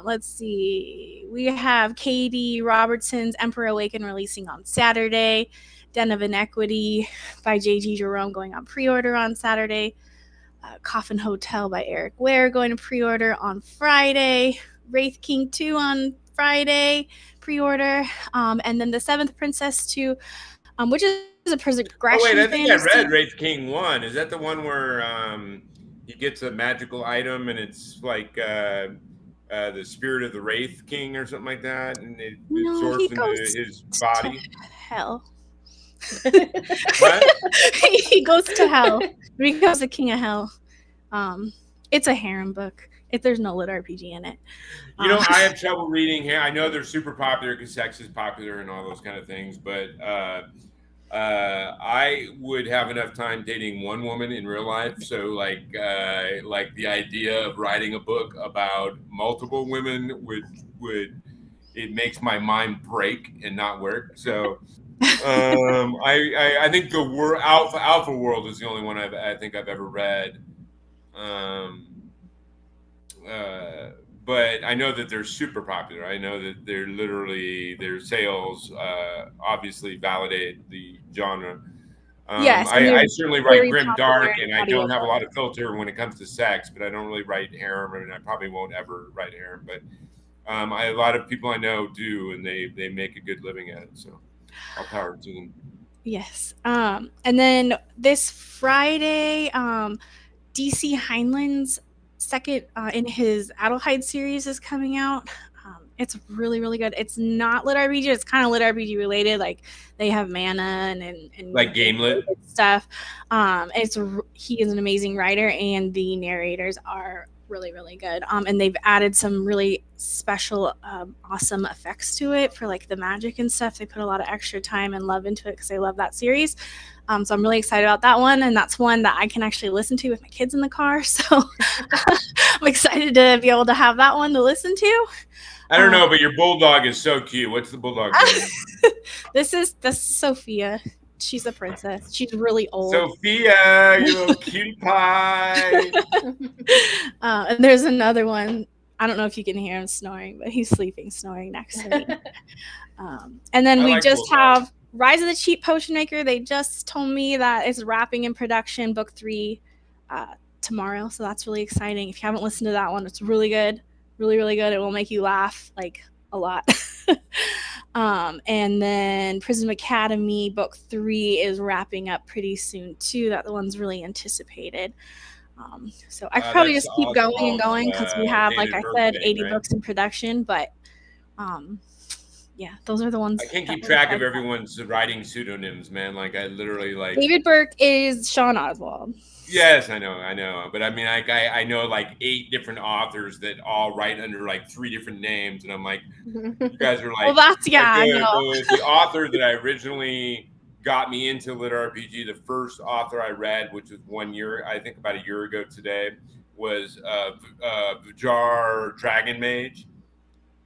Let's see. We have Katie Robertson's Emperor Awaken releasing on Saturday. Den of Inequity by J.G. Jerome going on pre-order on Saturday. Coffin Hotel by Eric Ware going to pre-order on Friday. Wraith King 2 on Friday, pre-order. And then the Seventh Princess 2, which is a progression I think fantasy. I read Wraith King 1. Is that the one where he gets a magical item and it's like the spirit of the Wraith King or something like that, and it absorbs into his body? Hell. What? He goes to hell. He becomes the king of hell. It's a harem book. There's no LitRPG in it. You know, I have trouble reading here. I know they're super popular because sex is popular and all those kind of things, but I would have enough time dating one woman in real life. So like the idea of writing a book about multiple women would it makes my mind break and not work. So I think the Alpha World is the only one I think I've ever read. But I know that they're super popular. I know that they're literally their sales obviously validate the genre. Yes, I certainly write grim dark, and I don't audiobook. have a lot of filter when it comes to sex, but I don't really write harem, and I probably won't ever write harem. But a lot of people I know do, and they make a good living at it. So all power to them. Yes. And then this Friday, DC Heinlein's second in his Adelheid series is coming out. It's really, really good. It's not LitRPG. It's kind of LitRPG related. Like they have mana and like Gamelit stuff. He is an amazing writer, and the narrators are really, really good. And they've added some really special, awesome effects to it for like the magic and stuff. They put a lot of extra time and love into it because they love that series. So I'm really excited about that one, and that's one that I can actually listen to with my kids in the car. So I'm excited to be able to have that one to listen to. I don't know, but your bulldog is so cute. What's the bulldog name? This is Sophia. She's a princess. She's really old. Sophia, you little cutie pie. And there's another one. I don't know if you can hear him snoring, but he's snoring next to me. And then we just have Rise of the Cheap Potion Maker. They just told me that it's wrapping in production, book 3, tomorrow. So that's really exciting. If you haven't listened to that one, it's really good. Really, really good. It will make you laugh like a lot. And then Prism Academy book 3 is wrapping up pretty soon too. That the one's really anticipated. So I could probably That's just keep going and going because we have, like David I said, Berkman, 80 right? books in production. But yeah, those are the ones. I can't that keep we're track of excited about. everyone's writing pseudonyms, man. Like I literally like. David Burke is Sean Oswald. Yes, I know. But I mean, I know like 8 different authors that all write under like 3 different names, and I'm like, you guys are like, Well, that's like no. the author that I originally got me into LitRPG, the first author I read, which was 1 year, I think about a year ago today, was Vijar Dragon Mage,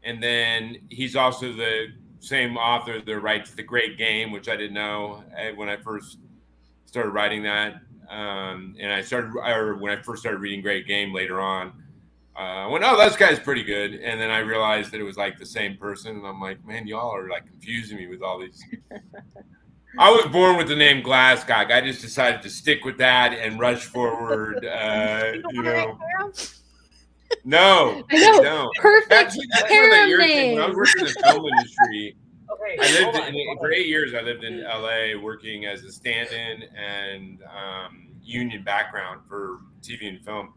and then he's also the same author that writes The Great Game, which I didn't know when I first started writing that. And when I first started reading Great Game later on, I went, oh, this guy's pretty good. And then I realized that it was like the same person. And I'm like, man, y'all are like confusing me with all these. I was born with the name Glasscock. I just decided to stick with that and rush forward. No, I know. don't. Perfect That's harem when I was working in the film industry. Okay, I lived for 8 years. I lived in LA working as a stand-in and union background for TV and film.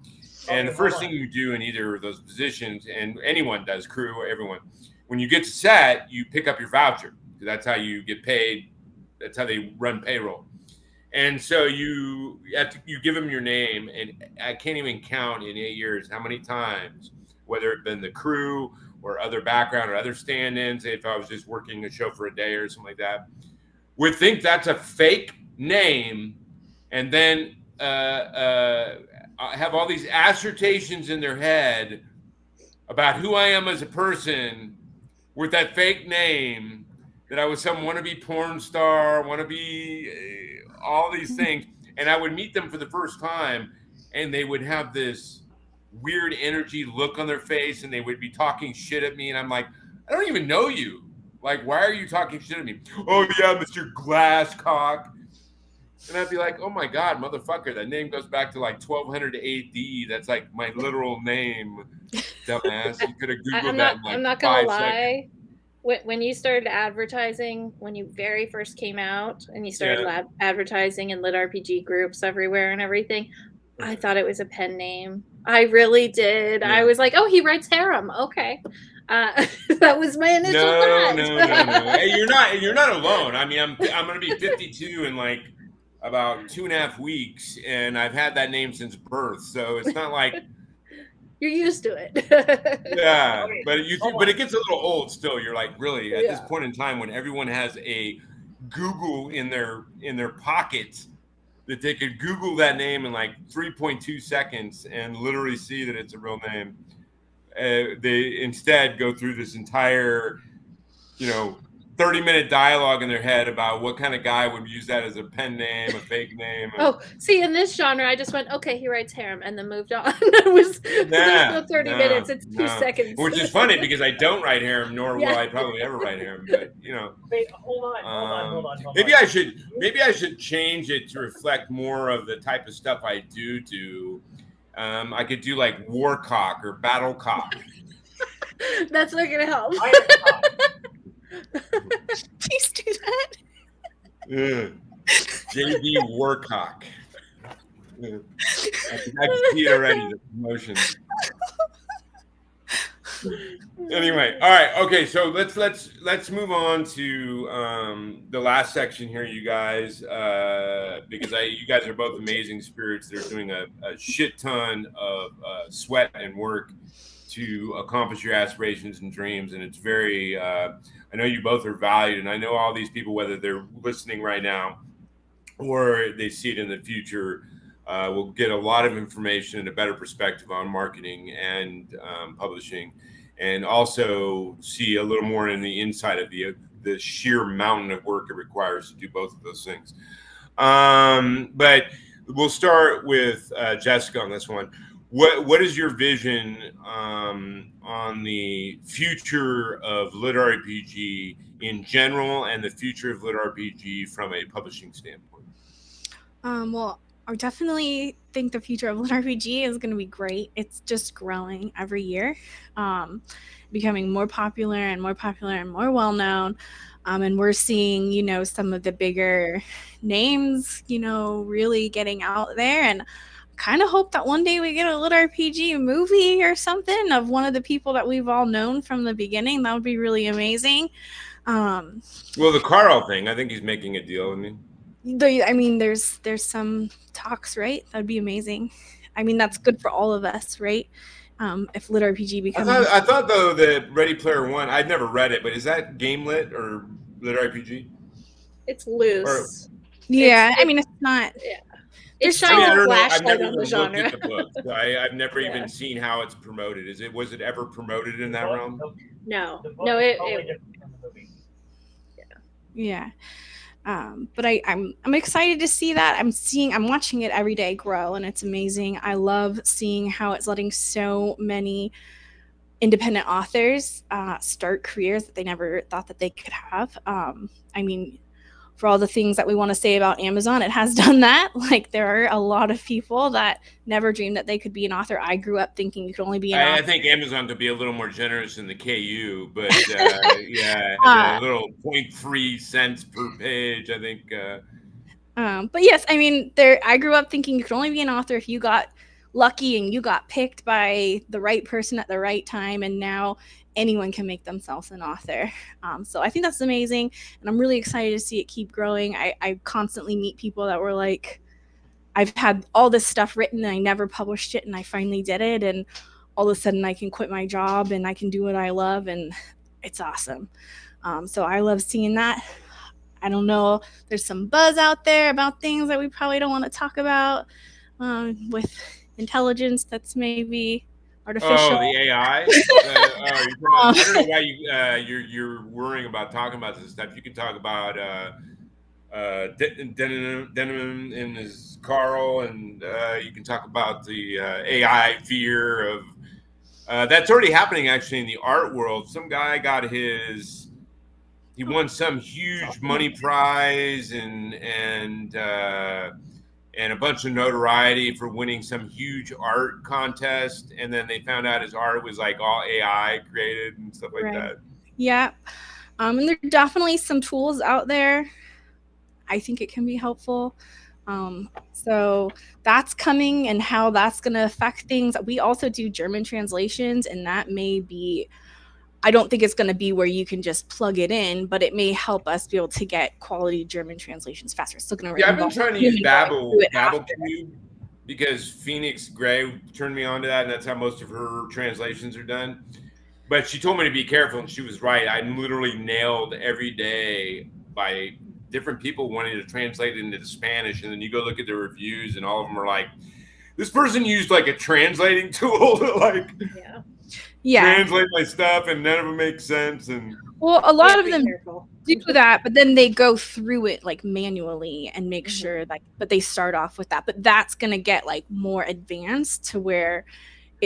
And the first thing you do in either of those positions, and anyone does, crew, everyone, when you get to set, you pick up your voucher. That's how you get paid. That's how they run payroll. And so you give them your name, and I can't even count in 8 years how many times, whether it's been the crew or other background or other stand-ins, if I was just working a show for a day or something like that, would think that's a fake name, and then have all these assertions in their head about who I am as a person with that fake name, that I was some wannabe porn star, wannabe all these things. And I would meet them for the first time, and they would have this weird energy look on their face, and they would be talking shit at me. And I'm like, I don't even know you. Like, why are you talking shit at me? Oh, yeah, Mr. Glasscock. And I'd be like, oh, my God, motherfucker, that name goes back to like 1200 AD. That's like my literal name, dumbass. You could have Googled that in like I'm not 5 going to lie. seconds. When you started advertising, when you very first came out and you started advertising in LitRPG groups everywhere and everything, I thought it was a pen name. I really did. Yeah. I was like, oh, he writes harem. Okay. That was my initial thought. No. Hey, you're not alone. I mean, I'm going to be 52 in like about 2.5 weeks, and I've had that name since birth. So it's not like you're used to it. Yeah, but it gets a little old still. You're like, really, at this point in time when everyone has a Google in their pocket, that they could Google that name in like 3.2 seconds and literally see that it's a real name. They instead go through this entire, 30-minute dialogue in their head about what kind of guy would use that as a pen name, a fake name. Oh, see, in this genre, I just went, okay, he writes harem, and then moved on. There's no 30 minutes, it's 2 seconds. Which is funny because I don't write harem, nor will I probably ever write harem. But Wait, hold on. Maybe I should change it to reflect more of the type of stuff I do. I could do like Warcock or Battlecock. That's not gonna help. Please do that. JB Warcock. I can see it already, the promotion. Anyway, all right, okay. So let's move on to the last section here, you guys, because you guys are both amazing spirits. They're doing a shit ton of sweat and work to accomplish your aspirations and dreams, and it's very. I know you both are valued, and I know all these people, whether they're listening right now or they see it in the future, will get a lot of information and a better perspective on marketing and publishing, and also see a little more in the inside of the sheer mountain of work it requires to do both of those things. But we'll start with Jessica on this one. What is your vision on the future of LitRPG in general, and the future of LitRPG from a publishing standpoint? Well, I definitely think the future of LitRPG is going to be great. It's just growing every year, becoming more popular and more popular and more well-known. And we're seeing, some of the bigger names, really getting out there. And kind of hope that one day we get a LitRPG movie or something of one of the people that we've all known from the beginning. That would be really amazing. Well, the Carl thing, I think he's making a deal. I mean, there's some talks, right? That'd be amazing. I mean, that's good for all of us, right? If LitRPG becomes. I thought though that Ready Player One. I've never read it, but is that game lit or LitRPG? It's loose. Yeah, I mean, it's not. Yeah. There's It shines I a don't know. I've flashlight never on the even looked genre. at the book. So I've never Yeah. even seen how it's promoted. Was it ever promoted in that realm? No, The book no, is it totally different from the movie. Yeah. But I'm excited to see that. I'm watching it every day grow, and it's amazing. I love seeing how it's letting so many independent authors start careers that they never thought that they could have. I mean, for all the things that we want to say about Amazon, it has done that. Like, there are a lot of people that never dreamed that they could be an author. I grew up thinking you could only be an author. I think Amazon could be a little more generous in the KU, but yeah, a little 0.3 cents per page, I think. But yes, I mean, I grew up thinking you could only be an author if you got lucky and you got picked by the right person at the right time, and now anyone can make themselves an author. So I think that's amazing, and I'm really excited to see it keep growing. I constantly meet people that were like, I've had all this stuff written and I never published it, and I finally did it, and all of a sudden I can quit my job and I can do what I love, and it's awesome. So I love seeing that. I don't know, there's some buzz out there about things that we probably don't want to talk about with intelligence that's maybe artificial. Oh, the AI. I don't know why you're worrying about talking about this stuff. You can talk about Denim and his Carl, and you can talk about the AI fear of that's already happening actually in the art world. Some guy got he won some huge money prize and a bunch of notoriety for winning some huge art contest, and then they found out his art was like all AI created and stuff like that. Yeah. And there are definitely some tools out there. I think it can be helpful. So that's coming, and how that's going to affect things. We also do German translations, and that may be, I don't think it's going to be where you can just plug it in, but it may help us be able to get quality German translations faster. It's still going to. Yeah, I've been trying to use Babblecube because Phoenix Gray turned me on to that, and that's how most of her translations are done. But she told me to be careful, and she was right. I'm literally nailed every day by different people wanting to translate it into Spanish, and then you go look at the reviews, and all of them are like, "This person used like a translating tool to like." Yeah. Translate my stuff, and none of them make sense. And well, a lot of them do that, but then they go through it like manually and make sure that, but they start off with that. But that's gonna get like more advanced to where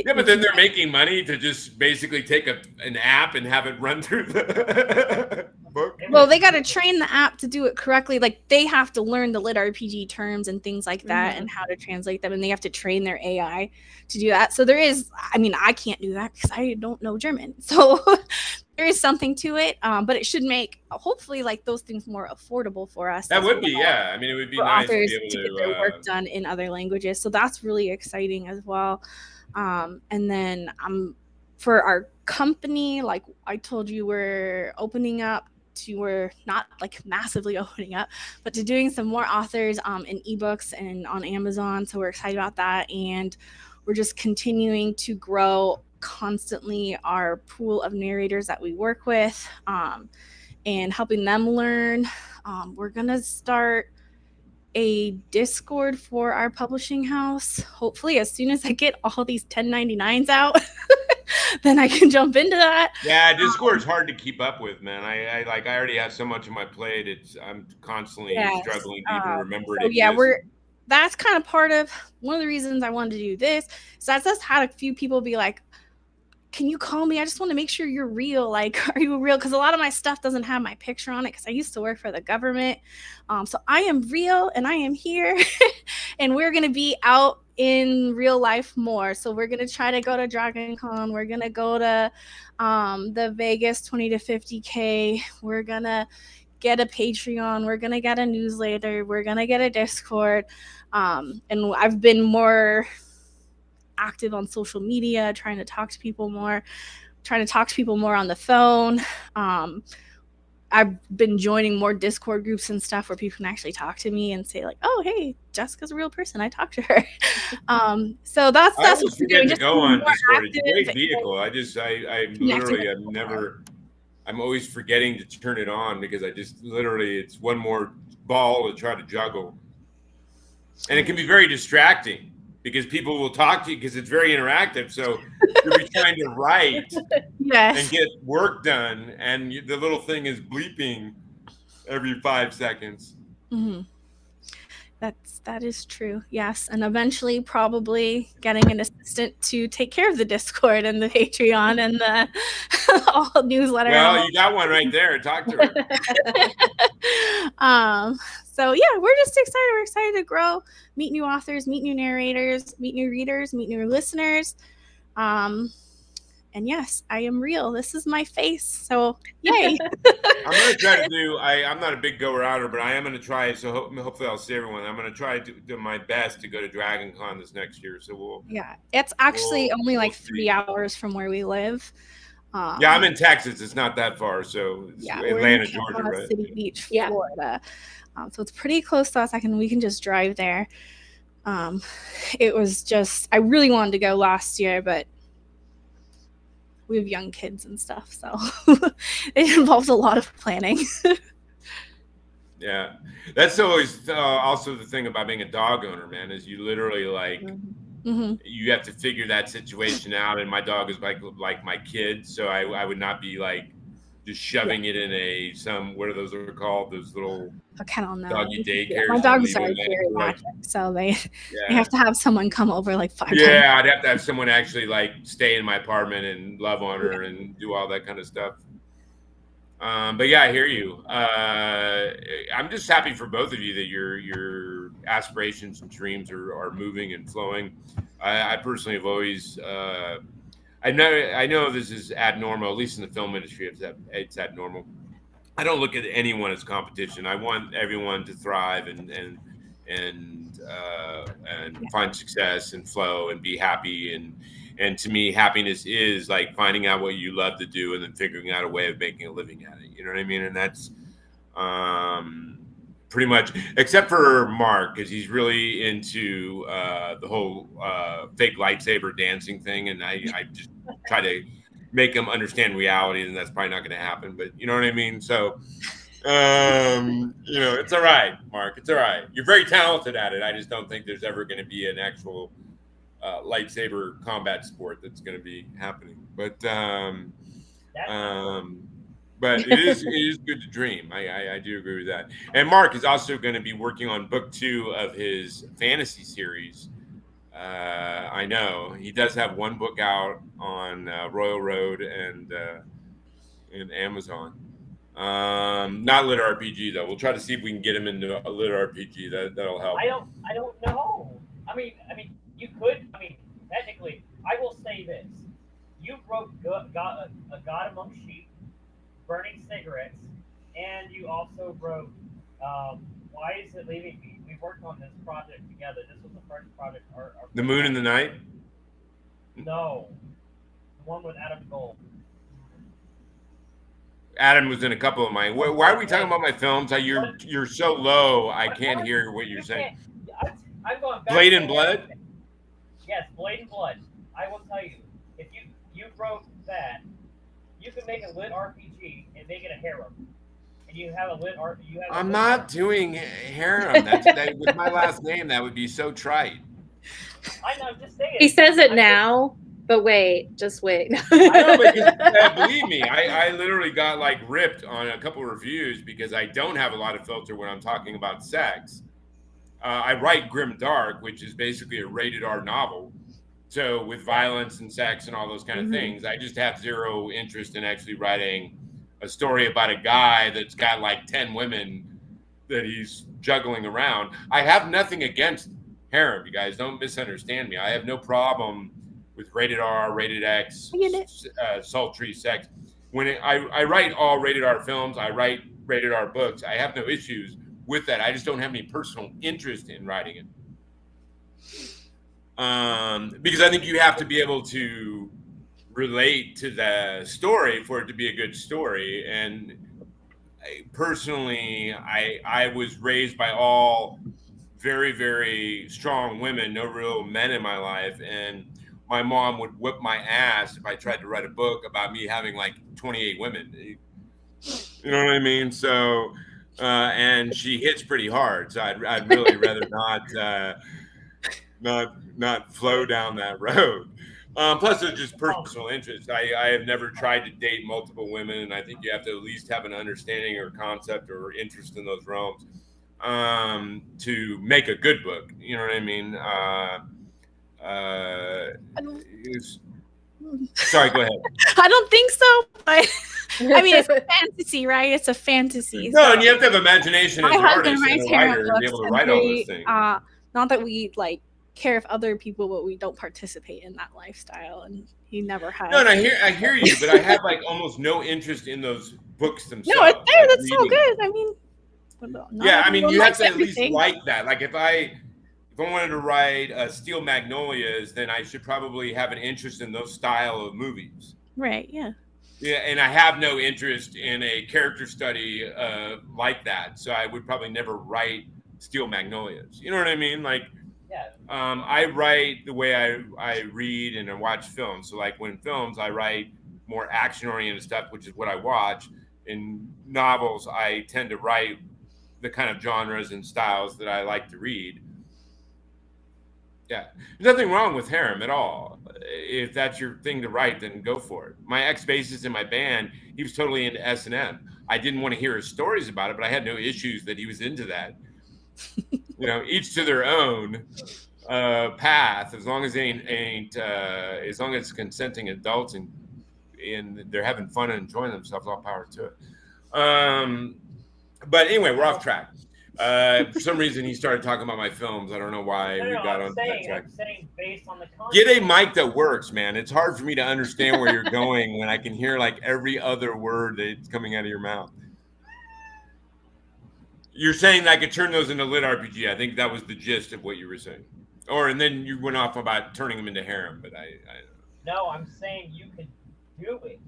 but then they're making money to just basically take an app and have it run through the book. Well, they got to train the app to do it correctly. Like, they have to learn the LitRPG terms and things like that, and how to translate them, and they have to train their AI to do that. So there is, I mean, I can't do that because I don't know German. So there is something to it, but it should make, hopefully, like, those things more affordable for us. That would be, yeah. I mean, it would be nice to be able to get their work done in other languages. So that's really exciting as well. And then for our company, like I told you, we're opening up to, we're not like massively opening up, but to doing some more authors in ebooks and on Amazon. So we're excited about that, and we're just continuing to grow constantly our pool of narrators that we work with, and helping them learn. We're gonna start a Discord for our publishing house, hopefully as soon as I get all these 1099s out. Then I can jump into that. Yeah, Discord's hard to keep up with, man. I already have so much on my plate. I'm constantly struggling to even remember it. Yeah, that's kind of part of one of the reasons I wanted to do this. So I just had a few people be like, can you call me? I just want to make sure you're real. Like, are you real? Because a lot of my stuff doesn't have my picture on it, because I used to work for the government. So I am real, and I am here, and we're going to be out in real life more. So we're going to try to go to Dragon Con. We're going to go to the Vegas 20 to 50K. We're going to get a Patreon, we're gonna get a newsletter, we're gonna get a Discord, and I've been more active on social media, trying to talk to people more on the phone. I've been joining more Discord groups and stuff where people can actually talk to me and say like, "Oh, hey, Jessica's a real person. I talked to her." So that's I always what we're forget doing. to Just go being on more Discord. It's a active great vehicle. I'm always forgetting to turn it on because it's one more ball to try to juggle. And it can be very distracting because people will talk to you because it's very interactive. So you'll be trying to write Yes. and get work done, and the little thing is bleeping every 5 seconds. Mm-hmm. That is true. Yes, and eventually probably getting an assistant to take care of the Discord and the Patreon and the all newsletter. Well, you got one right there. Talk to her. So yeah, we're just excited. We're excited to grow, meet new authors, meet new narrators, meet new readers, meet new listeners. And yes, I am real. This is my face. So yay. I'm going to try to do, I'm not a big goer-outer, but I am going to try it. So hopefully I'll see everyone. I'm going to try to do my best to go to Dragon Con this next year. So yeah, it's actually only like 3 hours from where we live. Yeah, I'm in Texas. It's not that far. So yeah, Atlanta, we're in Georgia, right? City Beach, Florida. So it's pretty close to us. We can just drive there. It was just, I really wanted to go last year, but we have young kids and stuff, so it involves a lot of planning. Yeah, that's always also the thing about being a dog owner, man, is you literally like you have to figure that situation out. And my dog is like my kid, so I would not be like just shoving it in what are those called? Those little doggy daycares. My dogs are geriatric, so they have to have someone come over like 5 times. Yeah, I'd have to have someone actually like stay in my apartment and love on her and do all that kind of stuff. But yeah, I hear you. I'm just happy for both of you that your aspirations and dreams are moving and flowing. I personally have always I know this is abnormal, at least in the film industry. It's abnormal. I don't look at anyone as competition. I want everyone to thrive and find success and flow and be happy. And to me, happiness is like finding out what you love to do and then figuring out a way of making a living at it. You know what I mean? And that's pretty much, except for Mark, because he's really into the whole fake lightsaber dancing thing. And I just try to make him understand reality, and that's probably not going to happen. But you know what I mean? So, it's all right, Mark. It's all right. You're very talented at it. I just don't think there's ever going to be an actual lightsaber combat sport that's going to be happening. But it is good to dream. I do agree with that. And Mark is also going to be working on book 2 of his fantasy series. I know he does have one book out on Royal Road and Amazon. Not LitRPG though. We'll try to see if we can get him into a LitRPG. That'll help. I don't know. I mean, you could. I mean, technically, I will say this: you wrote a God Among Sheep, Burning Cigarettes, and you also wrote Why Is It Leaving Me? We worked on this project together. This was the first project. The Moon in the Night? No, the one with Adam Gold. Adam was in a couple of mine. Why are we talking about my films? You're so low, I can't hear what you're saying. I'm going back. Blade and Blood? Yes, Blade and Blood. I will tell you, if you wrote that, you can make a LitRPG and make it a harem. And you have a I'm not doing harem. That with my last name, that would be so trite. I know, I'm just saying. He says it now, but just wait. I know, because believe me, I literally got like ripped on a couple of reviews because I don't have a lot of filter when I'm talking about sex. I write grim dark, which is basically a rated R novel. So with violence and sex and all those kind of things, I just have zero interest in actually writing a story about a guy that's got like 10 women that he's juggling around. I have nothing against harem. You guys don't misunderstand me. I have no problem with rated R, rated X, sultry sex. When I write all rated R films, I write rated R books. I have no issues with that. I just don't have any personal interest in writing it. Because I think you have to be able to relate to the story for it to be a good story. And personally, I was raised by all very, very strong women, no real men in my life. And my mom would whip my ass if I tried to write a book about me having like 28 women. You know what I mean? So, and she hits pretty hard. So I'd really rather not flow down that road. Plus, it's just personal interest. I have never tried to date multiple women, and I think you have to at least have an understanding or concept or interest in those realms to make a good book. You know what I mean? Sorry, go ahead. I don't think so, but I mean, it's a fantasy, right? It's a fantasy. No, and you have to have imagination as an artist and a writes writer harem and be able to write all those things. Not that we like care if other people, but we don't participate in that lifestyle, and he never has. No, and I hear you, but I have like almost no interest in those books themselves. No, it's there. Like That's so reading. good. I mean, Yeah, I mean, you have to at everything. least like that. Like if I wanted to write Steel Magnolias, then I should probably have an interest in those style of movies. Right. Yeah. Yeah, and I have no interest in a character study like that, so I would probably never write Steel Magnolias. You know what I mean? Like, Yeah. I write the way I read and I watch films. So like when films, I write more action-oriented stuff, which is what I watch. In novels, I tend to write the kind of genres and styles that I like to read. Yeah, there's nothing wrong with harem at all. If that's your thing to write, then go for it. My ex-bassist in my band, he was totally into S&M. I didn't want to hear his stories about it, but I had no issues that he was into that. You know, each to their own path, as long as as long as it's consenting adults and they're having fun and enjoying themselves, all power to it. But anyway, we're off track. For some reason, he started talking about my films. I don't know why we got on that track. I'm saying based on the content. Get a mic that works, man. It's hard for me to understand where you're going when I can hear like every other word that's coming out of your mouth. You're saying I could turn those into LitRPG. I think that was the gist of what you were saying. And then you went off about turning them into harem, but I No, I'm saying you can do it.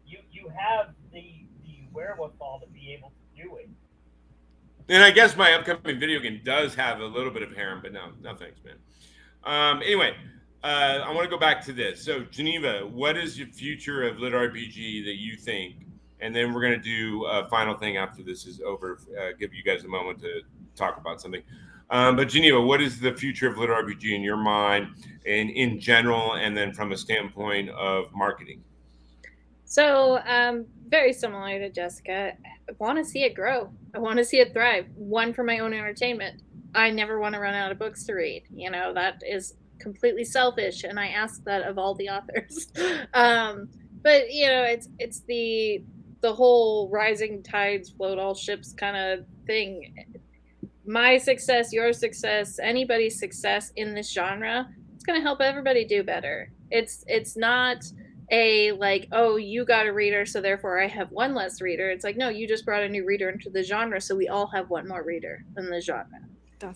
You have the wherewithal to be able to do it. And I guess my upcoming video game does have a little bit of harem, but no thanks, man. Anyway, I want to go back to this. So, Geneva, what is the future of LitRPG that you think? And then we're going to do a final thing after this is over. Give you guys a moment to talk about something. But Geneva, what is the future of LitRPG in your mind, and in general, and then from a standpoint of marketing? So, very similar to Jessica, I want to see it grow. I want to see it thrive. One, for my own entertainment. I never want to run out of books to read. You know, that is completely selfish, and I ask that of all the authors. But you know, it's the whole rising tides float all ships kind of thing. My success, your success, anybody's success in this genre, it's going to help everybody do better. It's not a like, oh, you got a reader, so therefore I have one less reader. It's like, no, you just brought a new reader into the genre, so we all have one more reader in the genre.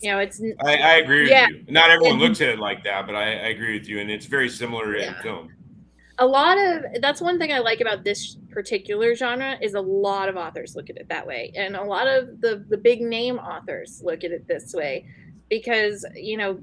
You know, it's. I agree with you. Not everyone looks at it like that, but I agree with you, and it's very similar in film. That's one thing I like about this particular genre is a lot of authors look at it that way, and a lot of the big name authors look at it this way, because you know,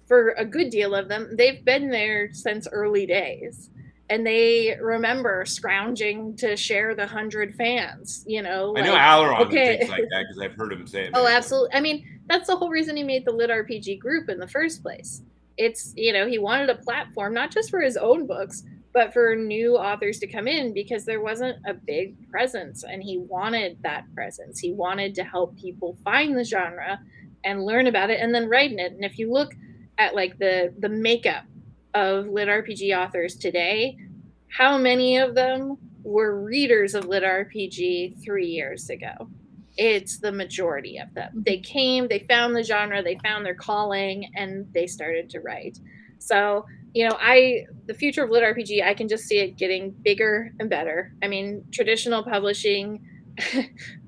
for a good deal of them, they've been there since early days. And they remember scrounging to share the 100 fans, you know. Like, I know Aileron thinks like that because I've heard him say it. Oh, absolutely. I mean, that's the whole reason he made the LitRPG group in the first place. It's, you know, he wanted a platform, not just for his own books, but for new authors to come in, because there wasn't a big presence, and he wanted that presence. He wanted to help people find the genre and learn about it and then write in it. And if you look at like the makeup of LitRPG authors today, how many of them were readers of LitRPG 3 years ago? It's the majority of them. They came, they found the genre, they found their calling, and they started to write. So, you know, the future of LitRPG, I can just see it getting bigger and better. I mean, traditional publishing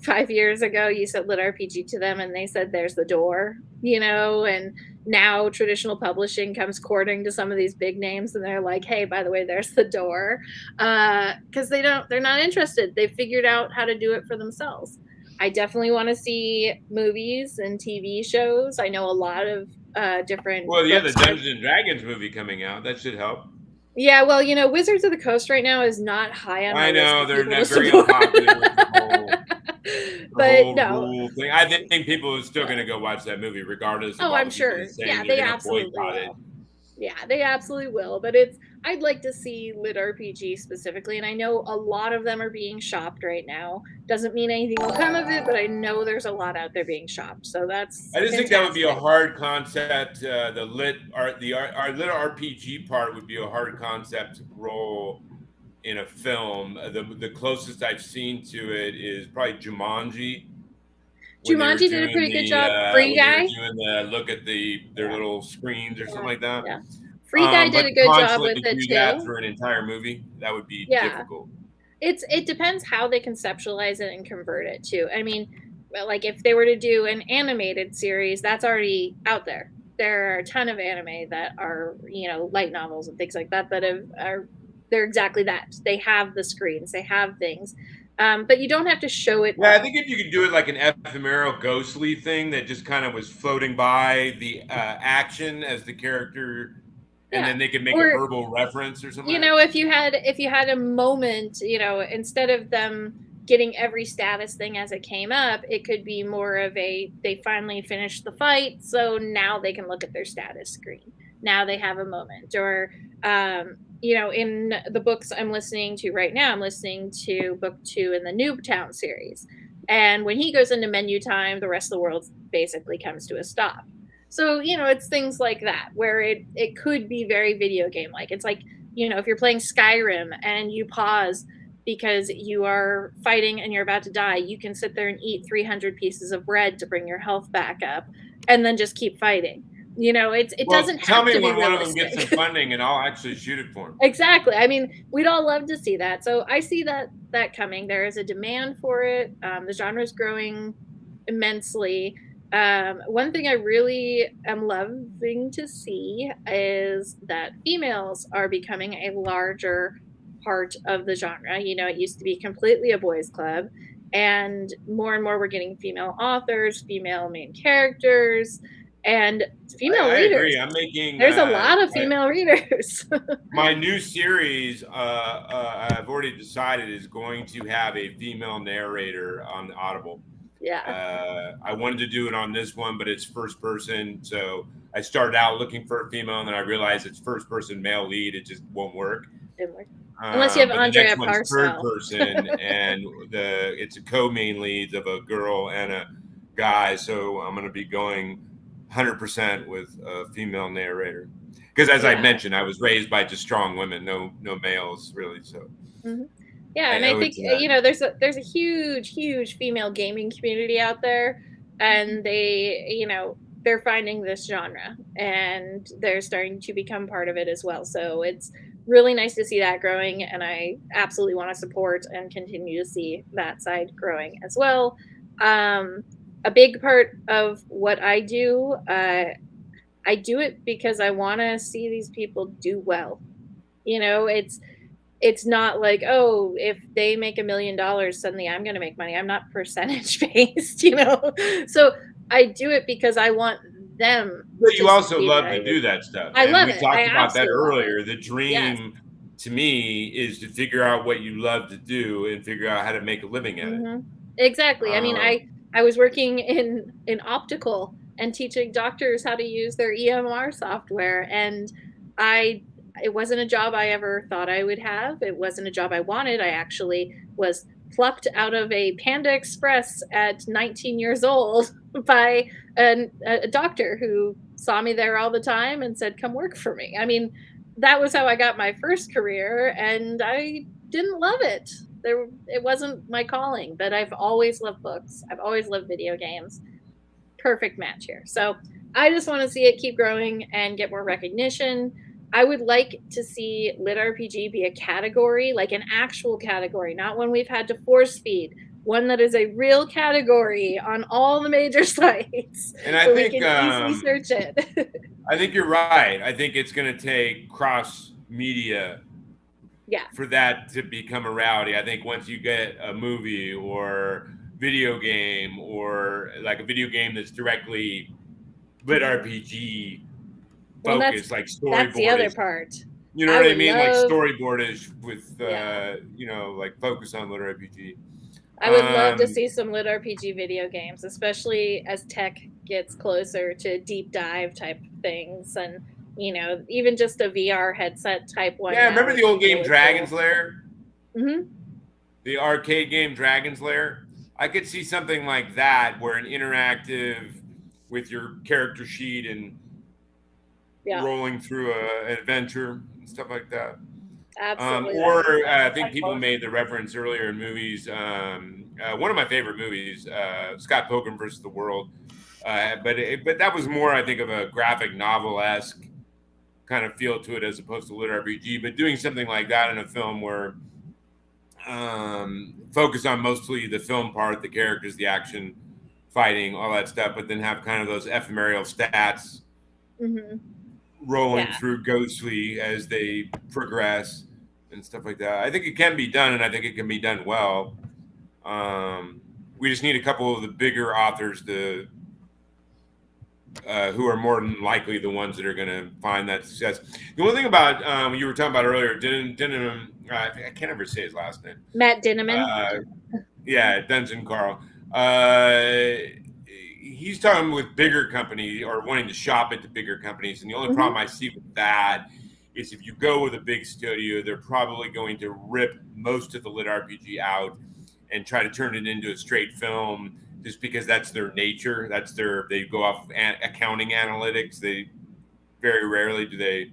5 years ago, you said LitRPG to them and they said, there's the door, and now traditional publishing comes courting to some of these big names and they're like, hey, by the way, there's the door. Because they're not interested. They've figured out how to do it for themselves. I definitely want to see movies and TV shows. I know a lot of different. Well, yeah, the books Dungeons and Dragons movie coming out, that should help. Yeah, well, Wizards of the Coast right now is not high on my I list know of they're people not to very support. unpopular with the But whole no. rule thing. I think people are still going to go watch that movie regardless of Oh, all I'm the people sure. saying Yeah, you're they going to absolutely boycott it. will. Yeah, they absolutely will. But I'd like to see LitRPG specifically, and I know a lot of them are being shopped right now. Doesn't mean anything will come of it, but I know there's a lot out there being shopped. So that's I just think that would be a fantastic. hard concept. Our lit RPG part would be a hard concept to roll in a film. The closest I've seen to it is probably Jumanji. Jumanji did a pretty good job. Free When they were Guy. doing the look at their little screens or something like that. Yeah. Free Guy did But a to good job constantly with it do that too. for an entire movie, that would be Yeah. difficult. It depends how they conceptualize it and convert it too. I mean, like if they were to do an animated series, that's already out there. There are a ton of anime that are, light novels and things like that they're exactly that. They have the screens, they have things. But you don't have to show it. Yeah, I think if you could do it like an ephemeral ghostly thing that just kind of was floating by the action as the character, and then they could make a verbal reference or something. If you had a moment, instead of them getting every status thing as it came up, it could be more of they finally finished the fight, so now they can look at their status screen. Now they have a moment. Or in the books I'm listening to right now, I'm listening to book 2 in the Noobtown series. And when he goes into menu time, the rest of the world basically comes to a stop. So, it's things like that where it could be very video game like. It's like, if you're playing Skyrim and you pause because you are fighting and you're about to die, you can sit there and eat 300 pieces of bread to bring your health back up and then just keep fighting. It doesn't have to be realistic. Tell me when one of them gets some funding and I'll actually shoot it for them. Exactly. I mean, we'd all love to see that. So I see that coming. There is a demand for it. The genre is growing immensely. One thing I really am loving to see is that females are becoming a larger part of the genre. It used to be completely a boys' club, and more we're getting female authors, female main characters, and female leaders. I agree. I'm making. There's a lot of female readers. My new series, I've already decided, is going to have a female narrator on Audible. Yeah. I wanted to do it on this one, but it's first person. So I started out looking for a female, and then I realized it's first person male lead. It just won't work. Unless you have Andrea Parcell. Third person, and it's a co-main leads of a girl and a guy. So I'm going to be going 100% with a female narrator. Because as I mentioned, I was raised by just strong women, no males really. So. Mm-hmm. Yeah, and I think there's a huge female gaming community out there, and they're finding this genre and they're starting to become part of it as well. So it's really nice to see that growing, and I absolutely want to support and continue to see that side growing as well. A big part of what I do it because I want to see these people do well. It's not like, oh, if they make $1 million, suddenly I'm going to make money. I'm not percentage based, So I do it because I want them. But you also love to do that stuff. I love it. We talked about that earlier. The dream to me is to figure out what you love to do and figure out how to make a living at it. Exactly. I mean, I was working in optical and teaching doctors how to use their EMR software, and it wasn't a job I ever thought I would have. It wasn't a job I wanted. I actually was plucked out of a Panda Express at 19 years old by a doctor who saw me there all the time and said, come work for me. I mean, that was how I got my first career, and I didn't love it. It wasn't my calling, but I've always loved books. I've always loved video games. Perfect match here. So I just want to see it keep growing and get more recognition. I would like to see LitRPG be a category, like an actual category, not one we've had to force feed. one that is a real category on all the major sites, And I so think we can easily search it. I think you're right. I think it's going to take cross media Yeah. for that to become a reality. I think once you get a movie or video game, or like a video game that's directly LitRPG Well, focused, like that's the other storyboard, part. you know I what I would mean? Like love- storyboardish with, Yeah. you know, like focus on LitRPG. I would love to see some LitRPG video games, especially as tech gets closer to deep dive type things, and you know, even just a VR headset type one. Yeah, now remember would the old be game really Dragon's cool. Lair? Mm-hmm. The arcade game Dragon's Lair? I could see something like that, where an interactive with your character sheet and Yeah, rolling through an adventure and stuff like that. absolutely. Or I think Like people most- made the reference earlier in movies. One of my favorite movies, Scott Pilgrim versus the World. But that was more, I think, of a graphic novel-esque kind of feel to it, as opposed to LitRPG. But doing something like that in a film where focus on mostly the film part, the characters, the action, fighting, all that stuff, but then have kind of those ephemeral stats Mm-hmm. rolling Yeah. through ghostly as they progress and stuff like that. I think it can be done, and I think it can be done well. We just need a couple of the bigger authors to who are more than likely the ones that are going to find that success. The one thing about you were talking about earlier, I can't ever say his last name. Matt Dinniman. Yeah, Dungeon Carl. He's talking with bigger companies, or wanting to shop at the bigger companies, and the only problem I see with that is if you go with a big studio, they're probably going to rip most of the LitRPG out and try to turn it into a straight film, just because that's their nature. They go off of accounting analytics. They very rarely do they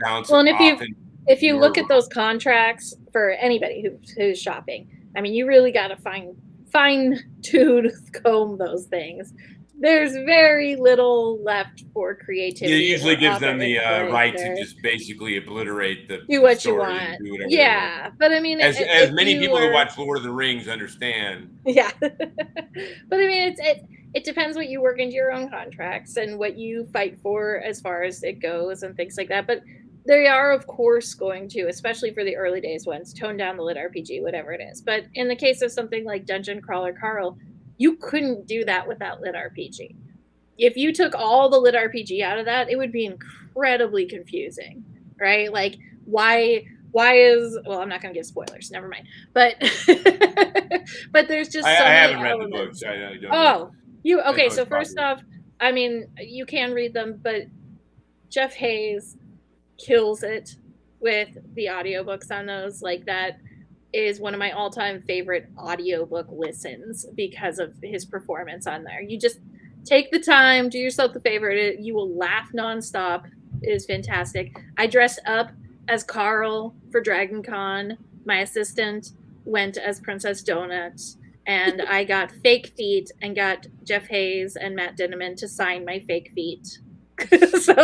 bounce Well, and off. if you look at those contracts for anybody who's shopping, I mean, you really got to fine tooth comb those things. There's very little left for creativity. It usually gives author them the input right there. to just basically obliterate the Do what you story want. and do whatever Yeah, but I mean, as if many you people were- who watch Lord of the Rings understand. Yeah, but I mean, it depends what you work into your own contracts and what you fight for as far as it goes and things like that. But they are, of course, going to, especially for the early days ones, tone down the LitRPG, whatever it is. But in the case of something like Dungeon Crawler Carl, you couldn't do that without LitRPG. If you took all the LitRPG out of that, it would be incredibly confusing, right? Like, why is, well, I'm not going to give spoilers, never mind. But but there's just so I many haven't read the elements. books. I don't Oh, you okay? know So it's first popular. off, I mean, you can read them, but Jeff Hayes kills it with the audiobooks on those. Like, that is one of my all-time favorite audiobook listens because of his performance on there. You just take the time, do yourself the favor. You will laugh nonstop. It is fantastic. I dressed up as Carl for Dragon Con. My assistant went as Princess Donut, and I got fake feet and got Jeff Hayes and Matt Dinniman to sign my fake feet. So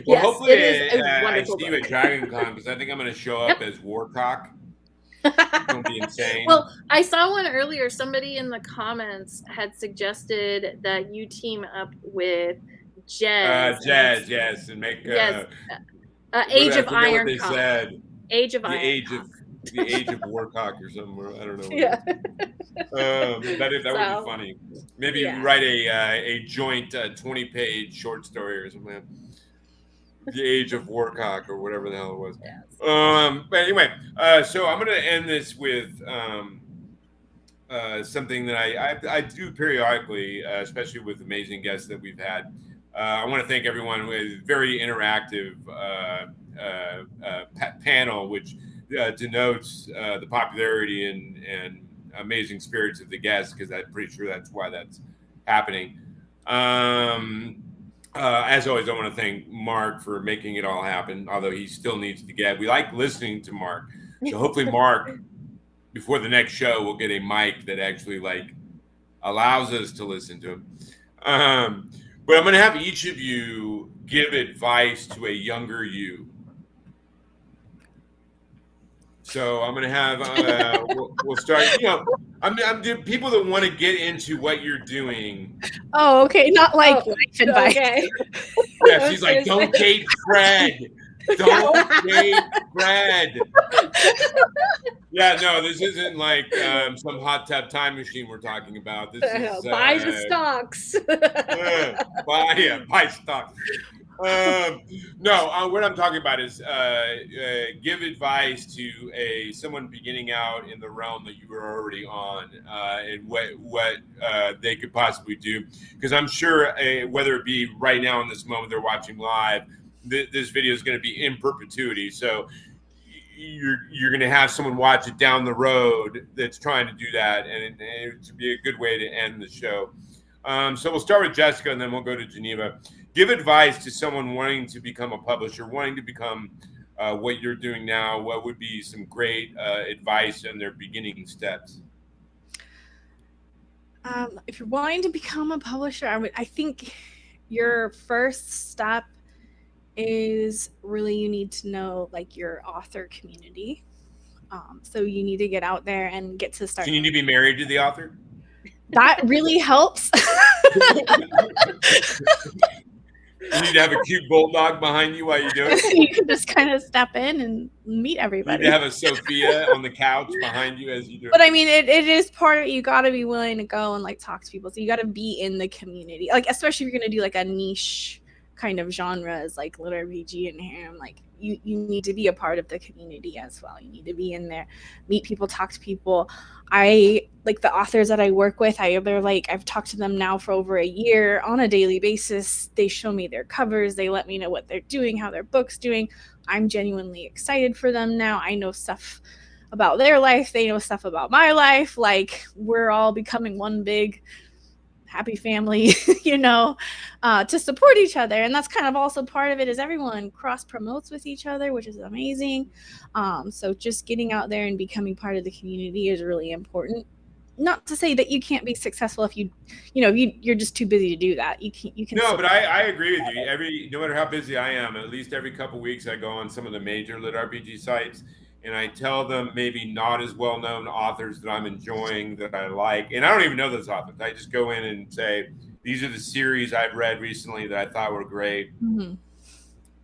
yes, Hopefully it is a I wonderful see you at book. Dragon Con, because I think I'm going to show up as Warcock. It's going to be insane. Well, I saw one earlier. Somebody in the comments had suggested that you team up with Jez. Jazz, yes, and make Yes. I Age of forget what Iron they Cock. said. Age of The Iron age Cock. of the age of Warcock or something. I don't know. What Yeah. that would So, be funny. Maybe yeah. write a joint 20-page short story or something. The Age of Warcock, or whatever the hell it was. Yes. But anyway, so I'm going to end this with something that I do periodically, especially with amazing guests that we've had. I want to thank everyone with a very interactive panel, which denotes the popularity and amazing spirits of the guests, because I'm pretty sure that's why that's happening. As always, I want to thank Mark for making it all happen, although he still needs to get. We like listening to Mark. So hopefully Mark, before the next show, will get a mic that actually allows us to listen to him. But I'm going to have each of you give advice to a younger you. So I'm going to have, we'll start, I'm people that want to get into what you're doing. Oh, okay. Not like Oh, life advice. Okay. Yeah, she's like, don't date Fred. Don't date Fred. Yeah, no, this isn't like some hot tub time machine we're talking about. This is Buy the stocks. buy stocks. No, what I'm talking about is give advice to someone beginning out in the realm that you were already on, and what they could possibly do. Because I'm sure whether it be right now in this moment they're watching live, this video is going to be in perpetuity. So you're going to have someone watch it down the road that's trying to do that, and it would be a good way to end the show. So we'll start with Jessica, and then we'll go to Geneva. Give advice to someone wanting to become a publisher, wanting to become what you're doing now. What would be some great advice in their beginning steps? If you're wanting to become a publisher, I think your first step is really you need to know like your author community. So you need to get out there and get to start. So you need to be married to the author? That really helps. You need to have a cute bulldog behind you while you do it. You can just kind of step in and meet everybody. You need to have a Sophia on the couch behind you as you do it. But I mean, it is part of it. You got to be willing to go and like talk to people. So you got to be in the community, like especially if you're going to do like a niche kind of genres like LitRPG and harem. Like you need to be a part of the community as well. You need to be in there, meet people, talk to people. I like the authors that I work with. I've talked to them now for over a year on a daily basis. They show me their covers. They let me know what they're doing, how their book's doing. I'm genuinely excited for them now. I know stuff about their life. They know stuff about my life. Like we're all becoming one big happy family, to support each other. And that's kind of also part of it is everyone cross promotes with each other, which is amazing. So just getting out there and becoming part of the community is really important. Not to say that you can't be successful if you're just too busy to do that. You can. No, but I agree with you. No matter how busy I am, at least every couple of weeks I go on some of the major LitRPG sites and I tell them maybe not as well-known authors that I'm enjoying, that I like. And I don't even know those authors. I just go in and say, these are the series I've read recently that I thought were great. Mm-hmm.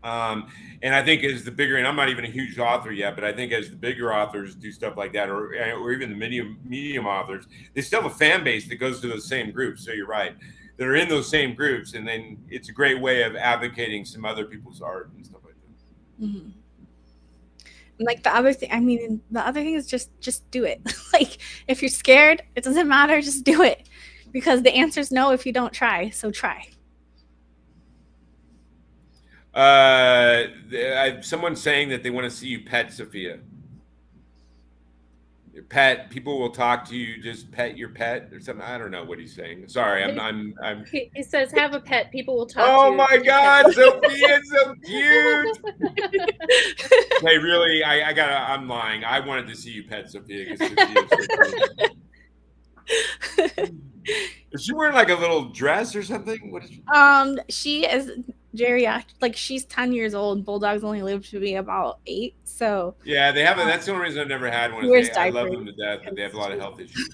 And I think as the bigger, and I'm not even a huge author yet, but I think as the bigger authors do stuff like that, or even the medium authors, they still have a fan base that goes to those same groups. So you're right. They're in those same groups. And then it's a great way of advocating some other people's art and stuff like that. Mm-hmm. Like the other thing is just do it. Like if you're scared, it doesn't matter, just do it, because the answer is no if you don't try. So try. Someone's saying that they want to see you pet Sophia. Your pet, people will talk to you, just pet your pet or something. I don't know what he's saying. Sorry, I'm He says, have a pet, people will talk oh to you. My God, Sophia's so cute. Hey, really, I'm lying. I wanted to see you pet Sophia because Sophia's so cute. Is she wearing like a little dress or something? What is she? She is geriatric. Like she's 10 years old. Bulldogs only live to be about 8. So yeah, they have. That's the only reason I've never had one. I love them to death, but they have a lot of health issues.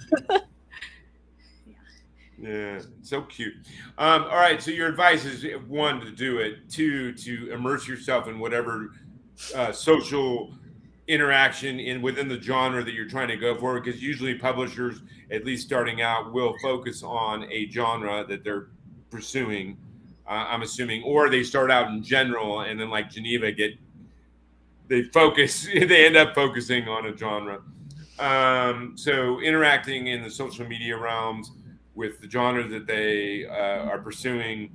Yeah, so cute. All right, so your advice is 1, to do it. 2, to immerse yourself in whatever social interaction within the genre that you're trying to go for, because usually publishers, at least starting out, will focus on a genre that they're pursuing, I'm assuming, or they start out in general and then like Geneva they end up focusing on a genre. So interacting in the social media realms with the genre that they are pursuing,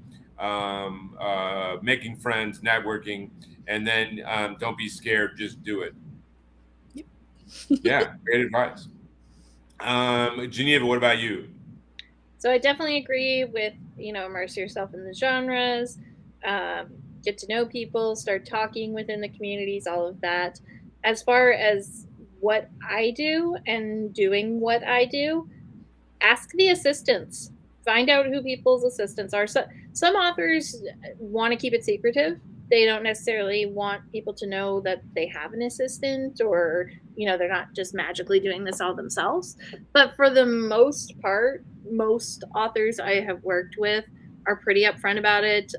making friends, networking, and then don't be scared, just do it. Yep. Yeah, great advice. Geneva, what about you? So I definitely agree with, immerse yourself in the genres, get to know people, start talking within the communities, all of that. As far as what I do and doing what I do, ask the assistants. Find out who people's assistants are. So, some authors want to keep it secretive. They don't necessarily want people to know that they have an assistant or, they're not just magically doing this all themselves. But for the most part, most authors I have worked with are pretty upfront about it.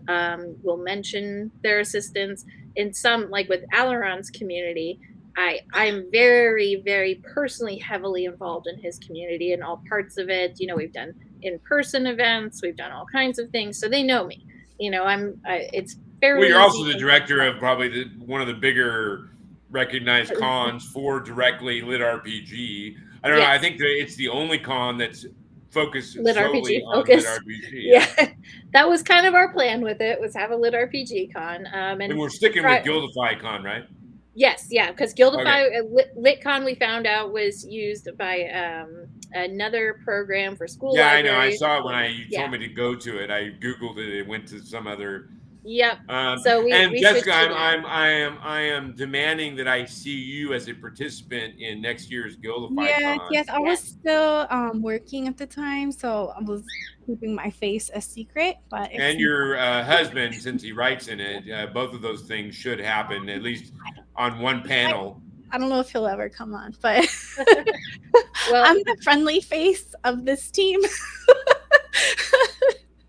Will mention their assistants. In some, like with Alaron's community, I'm very, very personally heavily involved in his community and all parts of it. We've done in-person events, we've done all kinds of things, so they know me. It's fairly Well, you're also easy the director of probably one of the bigger recognized cons for directly LitRPG. I don't know. I think that it's the only con that's focused solely on LitRPG. Yeah. That was kind of our plan with it, was have a LitRPG con. And we're sticking with Guildify Con, right? Yes, yeah, because Guildify LitCon we found out was used by another program for school. Yeah, I know. I saw it when you told me to go to it. I googled it. It went to some other. Yep. So we Jessica, I am demanding that I see you as a participant in next year's Guildify Con. Yes. I was still working at the time, so I was keeping my face a secret. But and your husband, since he writes in it, both of those things should happen at least on one panel. I don't know if he'll ever come on, but well, I'm the friendly face of this team.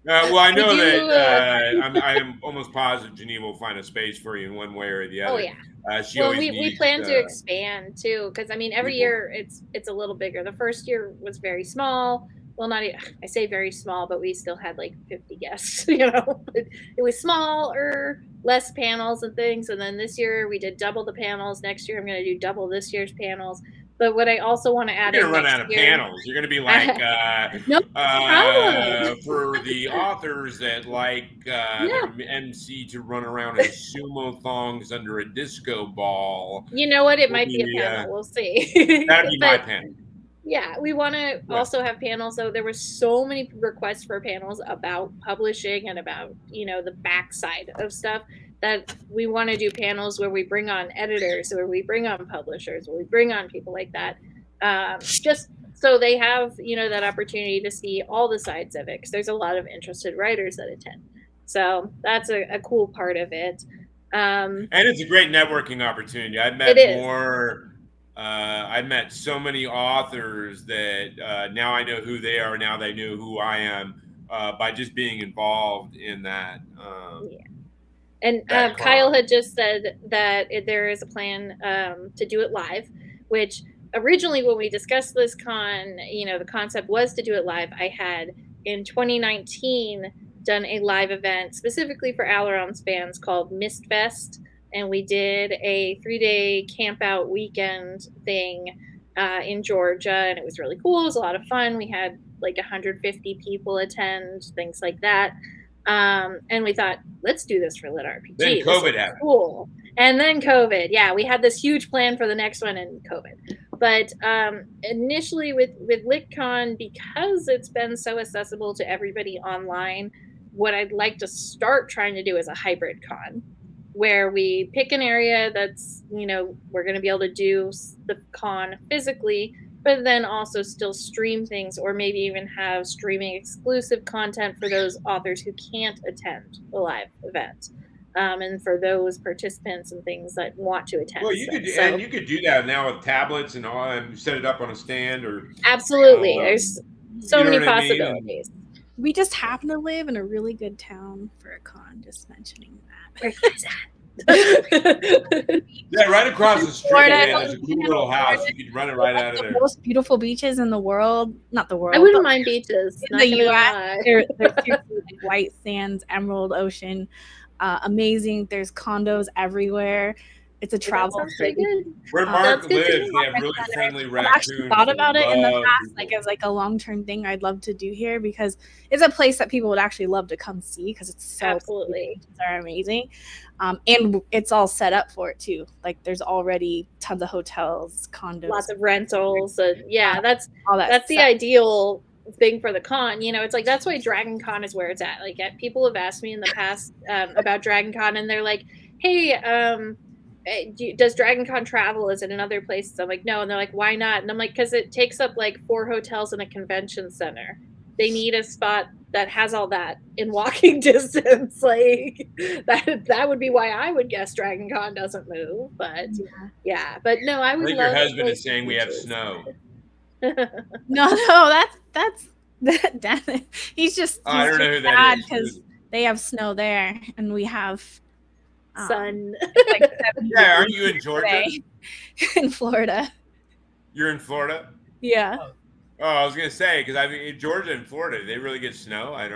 Well, I know that I am almost positive Geneva will find a space for you in one way or the other. Oh yeah. We plan to expand too, because every year it's a little bigger. The first year was very small. Well, not even, I say very small, but we still had like 50 guests. But it was smaller, less panels and things. And then this year we did double the panels. Next year I'm going to do double this year's panels. But what I also want to add, you're going to run out of panels. You're going to be like, no for the authors that like their MC to run around in sumo thongs under a disco ball. You know what? It might be a panel. We'll see. That'd be my panel. Yeah, we want to also have panels. So there were so many requests for panels about publishing and about, the backside of stuff, that we want to do panels where we bring on editors, where we bring on publishers, where we bring on people like that, just so they have, that opportunity to see all the sides of it, because there's a lot of interested writers that attend. So that's a cool part of it. And it's a great networking opportunity. I've met so many authors that now I know who they are. Now they know who I am by just being involved in that. And Kyle had just said that there is a plan to do it live, which originally when we discussed this con, the concept was to do it live. I had in 2019 done a live event specifically for Alaron's fans called Mist Fest. And we did a 3-day camp out weekend thing in Georgia, and it was really cool. It was a lot of fun. We had like 150 people attend, things like that. And we thought, let's do this for LitRPG. Then COVID happened. Cool. And then COVID. Yeah, we had this huge plan for the next one, and COVID. But initially with LitCon, because it's been so accessible to everybody online, what I'd like to start trying to do is a hybrid con, where we pick an area that's, we're going to be able to do the con physically, but then also still stream things, or maybe even have streaming exclusive content for those authors who can't attend the live event. And for those participants and things that want to attend. Well, you could do that now with tablets and all, and set it up on a stand or. Absolutely. There's so many possibilities. We just happen to live in a really good town for a con, just mentioning that. Where is that? Yeah, right across the street. There's a cool little house. You could run it right out of there. The most beautiful beaches in the world. Not the world. I wouldn't mind beaches. In the U.S., they're like white sands, emerald ocean. Amazing. There's condos everywhere. It's a travel. Where Mark lives, they have really friendly raccoons. I've actually thought about it in the past, like as like a long-term thing I'd love to do here, because it's a place that people would actually love to come see, because it's so absolutely are amazing, and it's all set up for it too. Like there's already tons of hotels, condos, lots of rentals, and that's stuff. The ideal thing for the con. It's like that's why Dragon Con is where it's at. Like people have asked me in the past about Dragon Con, and they're like, hey, does Dragon Con travel? Is it in other places? I'm like, no. And they're like, why not? And I'm like, because it takes up like 4 hotels and a convention center. they need a spot that has all that in walking distance. Like that would be why I would guess Dragon Con doesn't move. But yeah, but no, I I would think love. your husband like, is saying we have beaches. snow. No, that's that. He's I don't know who that sad is. because they have snow there and we have Sun. like 70 Yeah, aren't you in Georgia? today in Florida. You're in Florida? Yeah. Oh, I was gonna say because I mean in Georgia and Florida, they really get snow. Like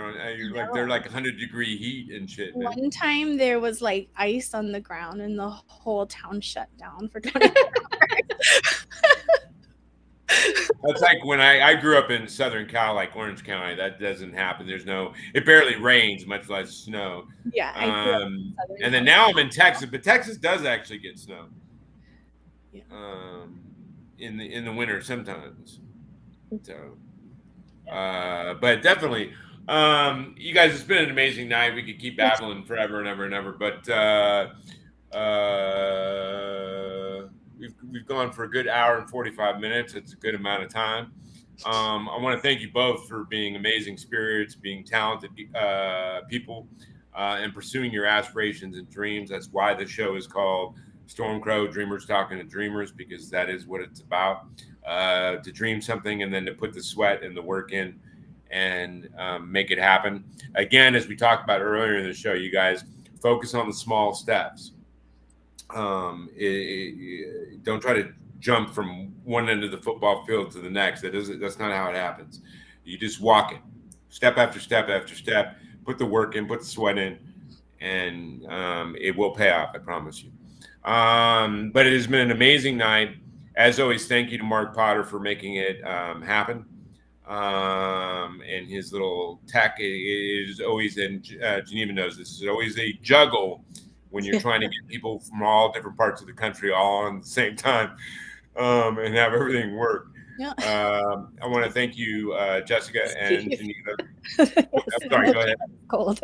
they're like 100-degree heat and shit. Man. One time there was like ice on the ground and the whole town shut down for 24 hours. That's like when I grew up in Southern Cal, like Orange County. That doesn't happen. It barely rains, much less snow. Yeah. And then now I'm in Texas, but Texas does actually get snow. Yeah. In the winter sometimes. So, but definitely, you guys, it's been an amazing night. We could keep babbling forever and ever and ever, but we've gone for a good hour and 45 minutes. It's a good amount of time. I want to thank you both for being amazing spirits, being talented people, and pursuing your aspirations and dreams. That's why the show is called Stormcrow Dreamers Talking to Dreamers, because that is what it's about. To dream something and then to put the sweat and the work in and make it happen. Again, as we talked about earlier in the show, you guys focus on the small steps. Don't try to jump from one end of the football field to the next. That's not how it happens. You just walk it, step after step after step. Put the work in, put the sweat in, and it will pay off. I promise you. But it has been an amazing night. As always, thank you to Mark Potter for making it happen. And his little tech is always, and Geneva knows this, is always a juggle when you're trying to get people from all different parts of the country all on the same time and have everything work. Yeah. I want to thank you, Jessica and Geneva. Sorry, go ahead. Cold.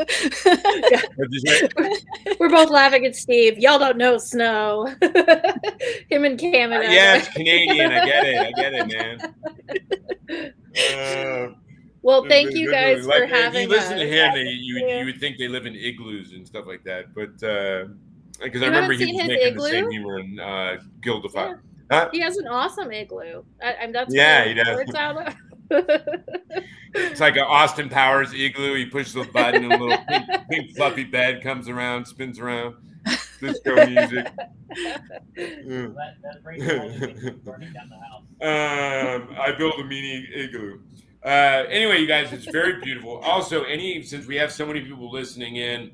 We're both laughing at Steve. Y'all don't know snow. Him in Canada. Yeah, it's Canadian. I get it, man. Well, thank you guys for having us. If you listen to him, you would think they live in igloos and stuff like that. But because I remember he was making the same humor in Guild of Fire. Huh? He has an awesome igloo. That's he does. It's out It's like an Austin Powers igloo. He pushes a button, and a little pink fluffy bed comes around, spins around. Disco music. That brings burning down the house. I built a mini igloo. Anyway, you guys, it's very beautiful. Also, since we have so many people listening in,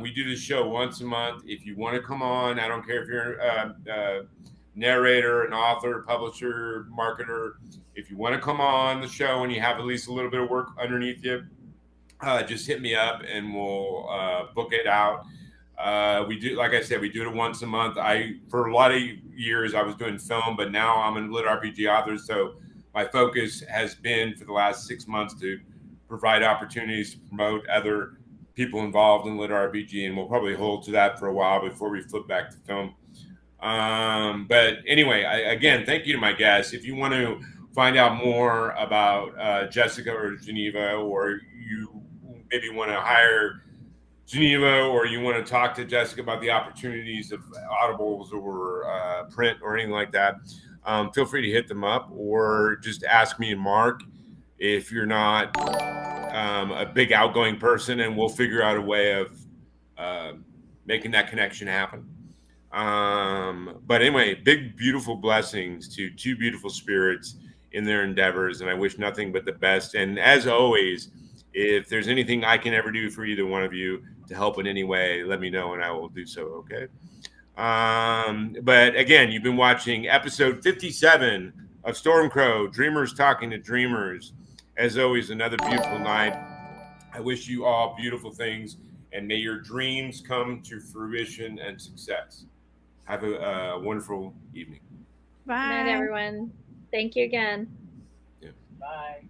we do this show once a month. If you want to come on, I don't care if you're a narrator, an author, publisher, marketer. If you want to come on the show and you have at least a little bit of work underneath you, just hit me up and we'll book it out. We do, like I said, we do it once a month. For a lot of years, I was doing film, but now I'm a LitRPG author. So my focus has been for the last 6 months to provide opportunities to promote other people involved in LitRPG, and we'll probably hold to that for a while before we flip back to film. But anyway, again, thank you to my guests. If you want to find out more about Jessica or Geneva, or you maybe want to hire Geneva, or you want to talk to Jessica about the opportunities of audibles or print or anything like that, feel free to hit them up, or just ask me and Mark if you're not a big outgoing person, and we'll figure out a way of making that connection happen. But anyway, big, beautiful blessings to two beautiful spirits in their endeavors, and I wish nothing but the best. And as always, if there's anything I can ever do for either one of you to help in any way, let me know and I will do so. Okay. But again, you've been watching episode 57 of Stormcrow, Dreamers Talking to Dreamers. As always, another beautiful night. I wish you all beautiful things, and may your dreams come to fruition and success. Have a wonderful evening. Bye. Good night, everyone. Thank you again. Yeah. Bye.